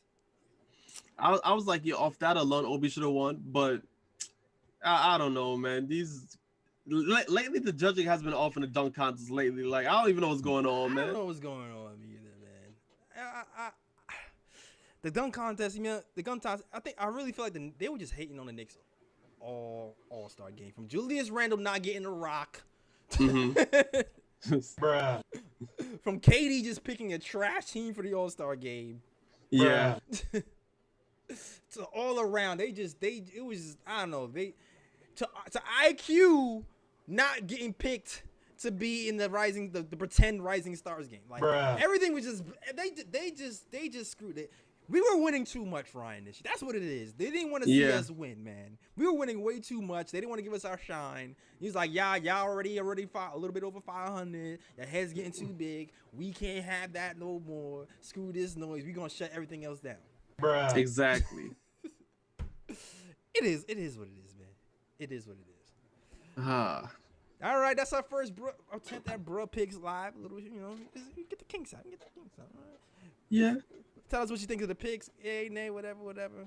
I was like, yeah, off that alone, Obi should have won, but I don't know, man. Lately the judging has been off in the dunk contest lately. Like, I don't even know what's going on, man. I don't know what's going on either, man. The dunk contest, I really feel like they were just hating on the Knicks all-star game. From Julius Randle not getting a rock. Mm-hmm. Bruh. From KD just picking a trash team for the all-star game. Yeah. So all around, it was I don't know, to IQ not getting picked to be in the pretend Rising Stars game. Like, bruh. Everything was just they just screwed it. We were winning too much, Ryan. This year. That's what it is. They didn't want to see us win, man. We were winning way too much. They didn't want to give us our shine. He's like, y'all already a little bit over 500. Your head's getting too big. We can't have that no more. Screw this noise. We're gonna shut everything else down. Bruh. Exactly. It is what it is, man. It is what it is. All right, that's our first attempt at Bruh Pigs Live. A little, you get the kinks out. All right. Yeah. Tell us what you think of the picks. Yay, nay, whatever.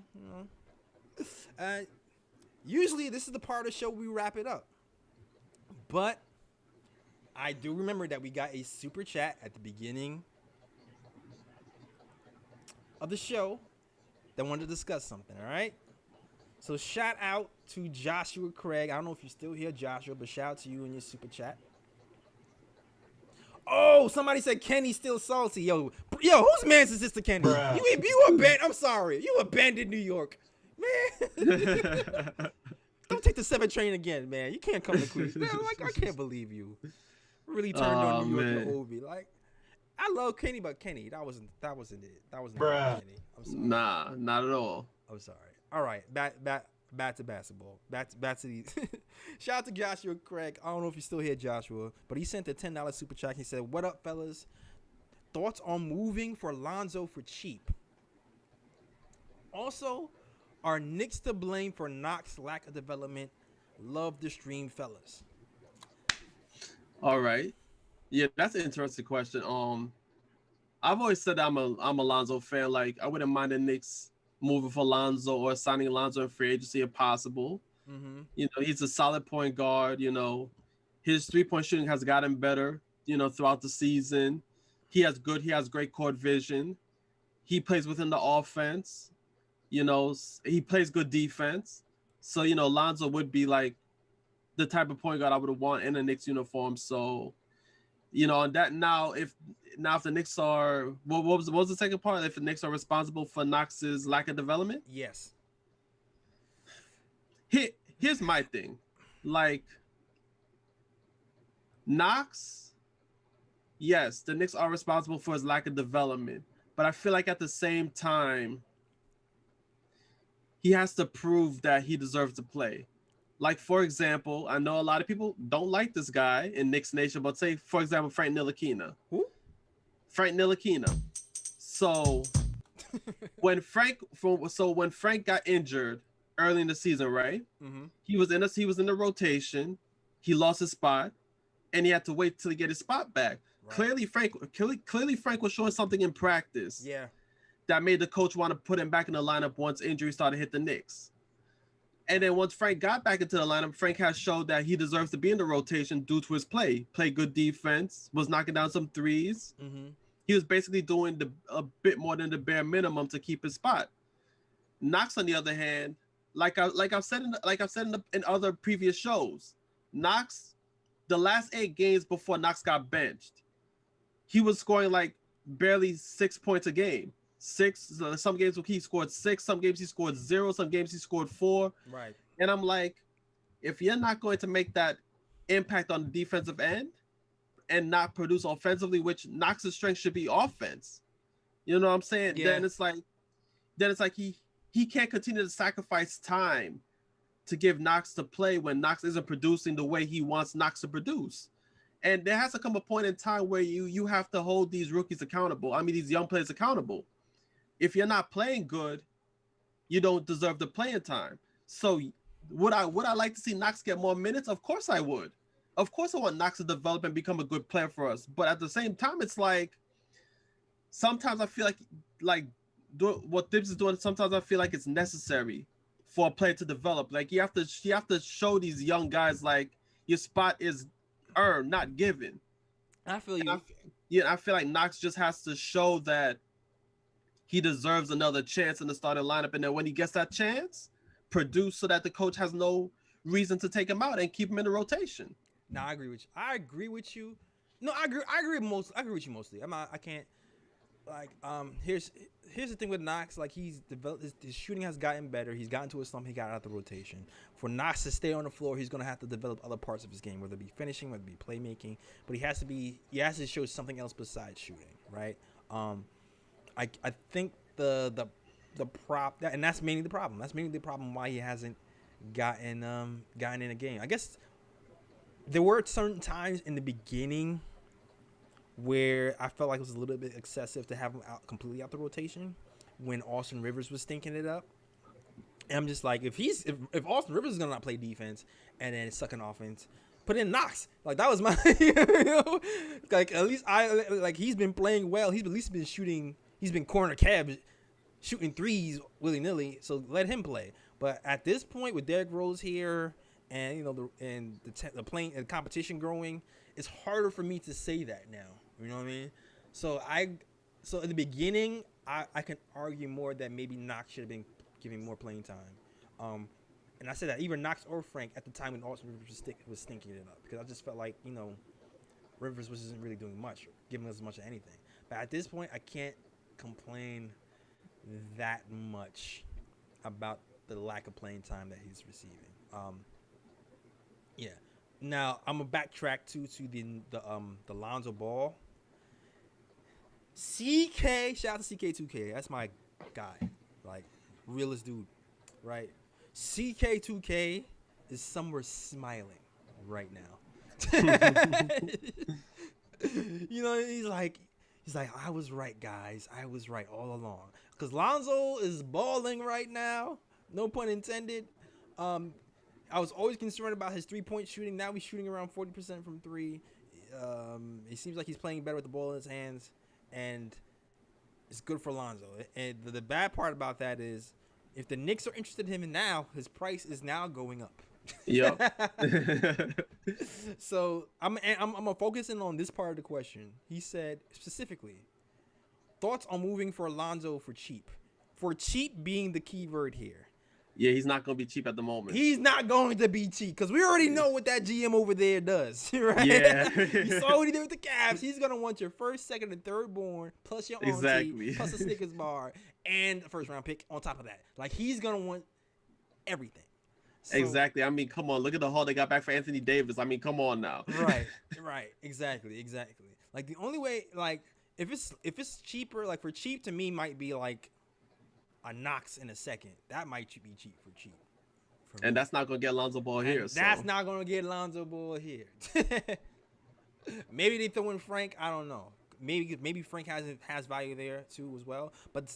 Usually, this is the part of the show we wrap it up. But I do remember that we got a super chat at the beginning of the show that wanted to discuss something, all right? So shout out to Joshua Craig. I don't know if you're still here, Joshua, but shout out to you in your super chat. Oh, somebody said Kenny's still salty. Yo, whose man's is this to Kenny? You abandoned. I'm sorry. You abandoned New York. Man. Don't take the 7 train again, man. You can't come to Cleveland. Man, like, I can't believe you. Really turned on New York and Ovi. Like, I love Kenny, but Kenny, that wasn't it. That wasn't Kenny. I'm sorry. Nah, not at all. I'm sorry. All right, back to basketball. Back to these. Shout out to Joshua Craig. I don't know if you're still here, Joshua, but he sent a $10 super chat. He said, "What up, fellas? Thoughts on moving for Lonzo for cheap? Also, are Knicks to blame for Knox's lack of development? Love the stream, fellas." All right. Yeah, that's an interesting question. I've always said I'm a Lonzo fan. Like, I wouldn't mind the Knicks moving for Lonzo or signing Lonzo in free agency if possible. Mm-hmm. He's a solid point guard. His 3-point shooting has gotten better, throughout the season. He has great court vision. He plays within the offense. He plays good defense. So, Lonzo would be like the type of point guard I would want in a Knicks uniform. So, on that now if the Knicks are what was the second part? If the Knicks are responsible for Knox's lack of development? Yes. Here's my thing. Like, Knox, yes, the Knicks are responsible for his lack of development. But I feel like at the same time, he has to prove that he deserves to play. Like, for example, I know a lot of people don't like this guy in Knicks Nation, but say, for example, Frank Ntilikina. Who? Frank Ntilikina. So when Frank got injured early in the season, right? Mm-hmm. He was in the rotation. He lost his spot, and he had to wait till he get his spot back. Right. Clearly, Frank was showing something in practice. Yeah. That made the coach want to put him back in the lineup once injury started to hit the Knicks. And then once Frank got back into the lineup, Frank has showed that he deserves to be in the rotation due to his play. Played good defense, was knocking down some threes. Mm-hmm. He was basically doing a bit more than the bare minimum to keep his spot. Knox, on the other hand, like I've said in other previous shows, Knox, the last 8 games before Knox got benched, he was scoring like barely 6 points a game. 6. Some games he scored 6. Some games he scored 0. Some games he scored 4. Right. And I'm like, if you're not going to make that impact on the defensive end and not produce offensively, which Knox's strength should be offense, you know what I'm saying? Yeah. Then it's like he can't continue to sacrifice time to give Knox to play when Knox isn't producing the way he wants Knox to produce. And there has to come a point in time where you have to hold these rookies accountable. I mean, these young players accountable. If you're not playing good, you don't deserve the playing time. So would I like to see Knox get more minutes? Of course I would. Of course I want Knox to develop and become a good player for us. But at the same time, it's like sometimes I feel like what Thibs is doing, sometimes I feel like it's necessary for a player to develop. Like you have to show these young guys like your spot is earned, not given. I feel you. I feel like Knox just has to show that he deserves another chance in the starting lineup, and then when he gets that chance, produce so that the coach has no reason to take him out and keep him in the rotation. No, I agree with you. No, I agree with you mostly. I can't like here's the thing with Knox, like he's developed his shooting has gotten better. He's gotten to a slump, he got out of the rotation. For Knox to stay on the floor, he's gonna have to develop other parts of his game, whether it be finishing, whether it be playmaking, but he has to show something else besides shooting, right? I think the prop, and that's mainly the problem. That's mainly the problem why he hasn't gotten in a game. I guess there were certain times in the beginning where I felt like it was a little bit excessive to have him completely out the rotation when Austin Rivers was stinking it up. And I'm just like, if Austin Rivers is gonna not play defense and then sucking offense, put in Knox. Like that was my, like at least he's been playing well. He's at least been shooting. He's been corner cab, shooting threes willy nilly. So let him play. But at this point, with Derrick Rose here, and the competition growing, it's harder for me to say that now. You know what I mean? So in the beginning, I can argue more that maybe Knox should have been giving more playing time. And I said that either Knox or Frank at the time when Austin Rivers was stinking it up, because I just felt like Rivers wasn't really doing much, giving us much of anything. But at this point, I can't complain that much about the lack of playing time that he's receiving. Yeah. Now I'm gonna backtrack to the Lonzo Ball. CK, shout out to CK2K. That's my guy. Like, realest dude, right? CK2K is somewhere smiling right now. He's like, I was right, guys. I was right all along. Because Lonzo is balling right now. No pun intended. I was always concerned about his three-point shooting. Now he's shooting around 40% from three. It seems like he's playing better with the ball in his hands, and it's good for Lonzo. And the bad part about that is, if the Knicks are interested in him now, his price is now going up. Yep. So I'm gonna focus in on this part of the question. He said specifically, thoughts on moving for Lonzo for cheap. For cheap being the key word here. Yeah, he's not going to be cheap at the moment. He's not going to be cheap because we already know what that GM over there does, right? Yeah. You saw what he did with the Cavs. He's going to want your first, second, and third born, plus your auntie, plus a Snickers bar, and a first-round pick on top of that. Like, he's going to want everything. So, exactly. I mean, come on. Look at the haul they got back for Anthony Davis. I mean, come on now. Right. Exactly. Like, the only way, like, if it's cheaper, like, for cheap to me might be, like, a Knox in a second. That might be cheap for cheap. And that's not going to get Lonzo Ball here. That's not going to get Lonzo Ball here. Maybe they throw in Frank. I don't know. Maybe Frank has value there too as well. But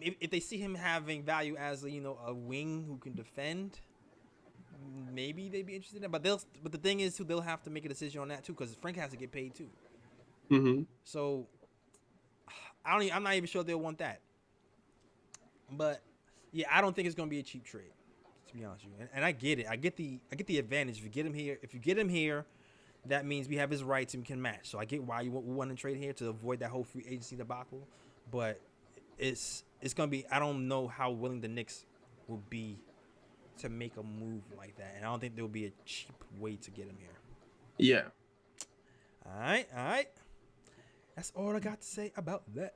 if they see him having value as a wing who can defend, maybe they'd be interested in it. But the thing is, too, they'll have to make a decision on that too, because Frank has to get paid too. Mm-hmm. So I'm not even sure they'll want that. But yeah, I don't think it's gonna be a cheap trade, to be honest with you. And I get it. I get the advantage. If you get him here, that means we have his rights and we can match. So I get why we want to trade here, to avoid that whole free agency debacle. But it's gonna be. I don't know how willing the Knicks will be to make a move like that, and I don't think there will be a cheap way to get him here. Yeah. All right. That's all I got to say about that.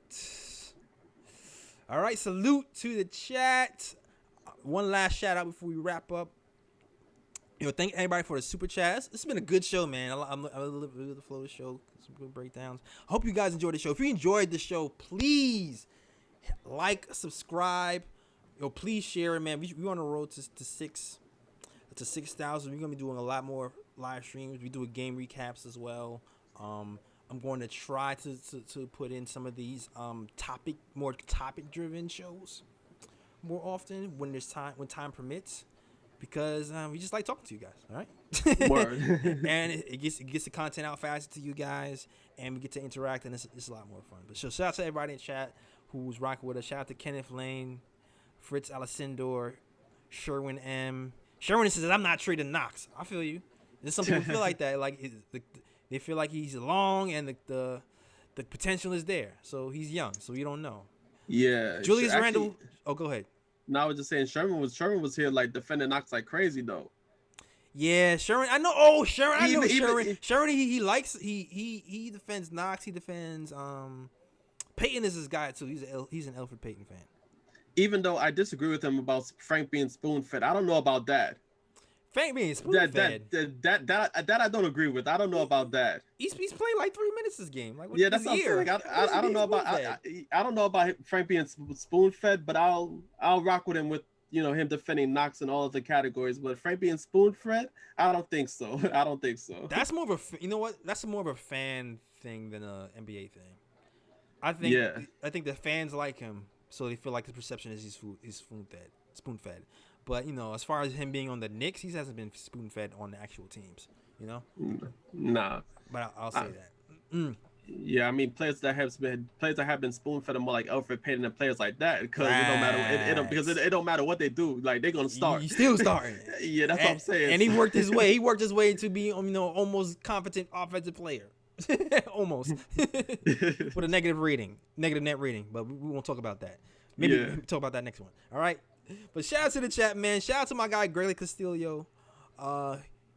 All right, salute to the chat. One last shout out before we wrap up. Thank everybody for the super chats. This has been a good show, man. I'm the flow of the show, some good breakdowns. I hope you guys enjoyed the show. If you enjoyed the show, please like, subscribe. Please share it, man. We're on the road to 6,000. We're gonna be doing a lot more live streams. We do game recaps as well. I'm going to try to put in some of these more topic driven shows more often when time permits, because we just like talking to you guys. All right. Word. And it gets the content out faster to you guys, and we get to interact, and it's a lot more fun. But so shout out to everybody in chat who's rocking with us. Shout out to Kenneth Lane, Fritz Alessandor, Sherwin M. Sherwin says, I'm not trading Knox. I feel you. There's some people feel like that. Like they feel like he's long and the potential is there. So he's young, so we don't know. Yeah. Julius Randle. Oh, go ahead. No, I was just saying Sherman was here like defending Knox like crazy though. Yeah, Sherman. I know. Oh, Sherman. I know Sherman. Sherman. He defends Knox. He defends. Peyton is his guy too. He's an Elfrid Payton fan. Even though I disagree with him about Frank being spoon fed, I don't know about that. Frank being spoon fed. That I don't agree with. I don't know about that. He's played like 3 minutes this game. Like, Yeah, that's what I'm saying. I don't know about I don't know about Frank being spoon fed, but I'll rock with him with him defending Knox in all of the categories. But Frank being spoon fed, I don't think so. I don't think so. That's more of a that's more of a fan thing than a NBA thing. I think the fans like him, so they feel like the perception is he's spoon fed. But as far as him being on the Knicks, he hasn't been spoon fed on the actual teams. Nah. But I'll say that. Yeah, I mean players that have been spoon fed are more like Alfred Payton and players like that because it don't matter. It don't matter what they do. Like they're gonna start. You still starting. Yeah, that's what I'm saying. And he worked his way. He worked his way to be almost competent offensive player. Almost with a negative net rating. But we won't talk about that. Maybe we'll talk about that next one. All right. But shout out to the chat, man. Shout out to my guy Greg Castillo.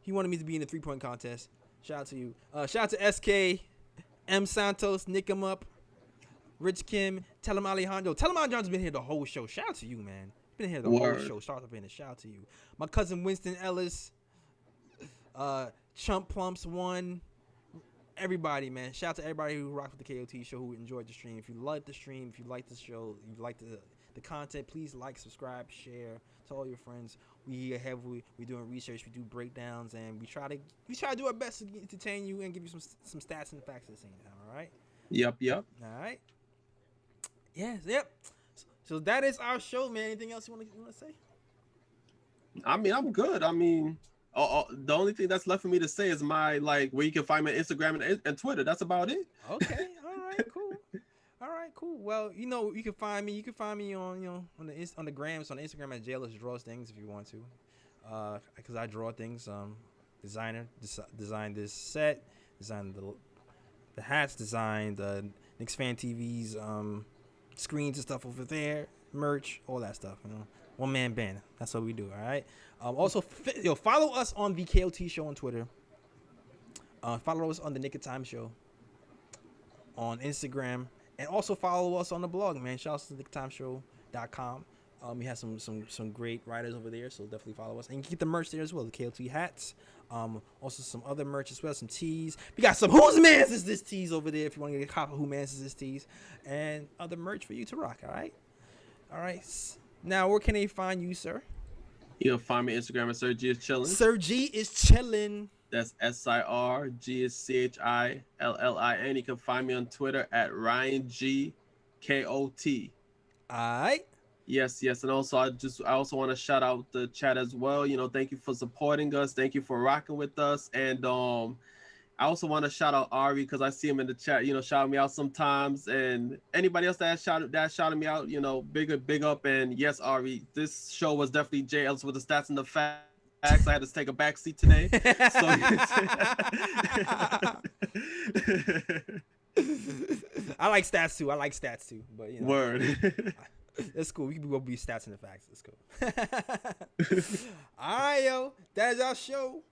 He wanted me to be in the 3-point contest. Shout out to you. Shout out to SK, M Santos, Nick him up, Rich Kim, Tell him Alejandro. Tell him Alejandro's been here the whole show. Shout out to you, man. Been here the whole show. Start up in it. Shout out to you. My cousin Winston Ellis, Chump Plumps 1. Everybody, man. Shout out to everybody who rocked with the KOT show, who enjoyed the stream. If you liked the stream, if you liked the show, if you liked the content, please like, subscribe, share, tell all your friends. We're doing research, we do breakdowns, and we try to do our best to entertain you and give you some stats and facts at the same time. All right. Yep. All right. Yes. Yep. So that is our show, man. Anything else you want to say? I mean, I'm good. I mean, the only thing that's left for me to say is my where you can find me on Instagram and Twitter. That's about it. Okay. All right. Cool. All right, cool. Well, you can find me. You can find me on on the grams, on Instagram at JLS Draws Things if you want to, because I draw things. Designed this set, designed the hats, designed the Knicks Fan TV's screens and stuff over there, merch, all that stuff. One man band. That's what we do. All right. Also, follow us on the KOT show on Twitter. Follow us on the Nick of Time show on Instagram. And also follow us on the blog, man. Shout out to nicktimeshow.com. We have some great writers over there, so definitely follow us. And you can get the merch there as well, the KOT hats. Also some other merch as well, some tees. We got some Whose Mans Is This tees over there if you want to get a copy of Who Mans Is This tees. And other merch for you to rock, all right? All right. Now, where can they find you, sir? You'll find me on Instagram at Sir G is chilling. Sir G is chilling. That's SIR, G is CHILLIN. You can find me on Twitter at RyanGKOT. All right. Yes. And also, I also want to shout out the chat as well. Thank you for supporting us. Thank you for rocking with us. And I also want to shout out Ari because I see him in the chat, shouting me out sometimes. And anybody else that shouted me out, big up. And yes, Ari, this show was definitely J Ellis with the stats and the facts. I had to take a back seat today. So I like stats too. But word. That's cool. We can go be stats and the facts. That's cool. All right, yo. That is our show.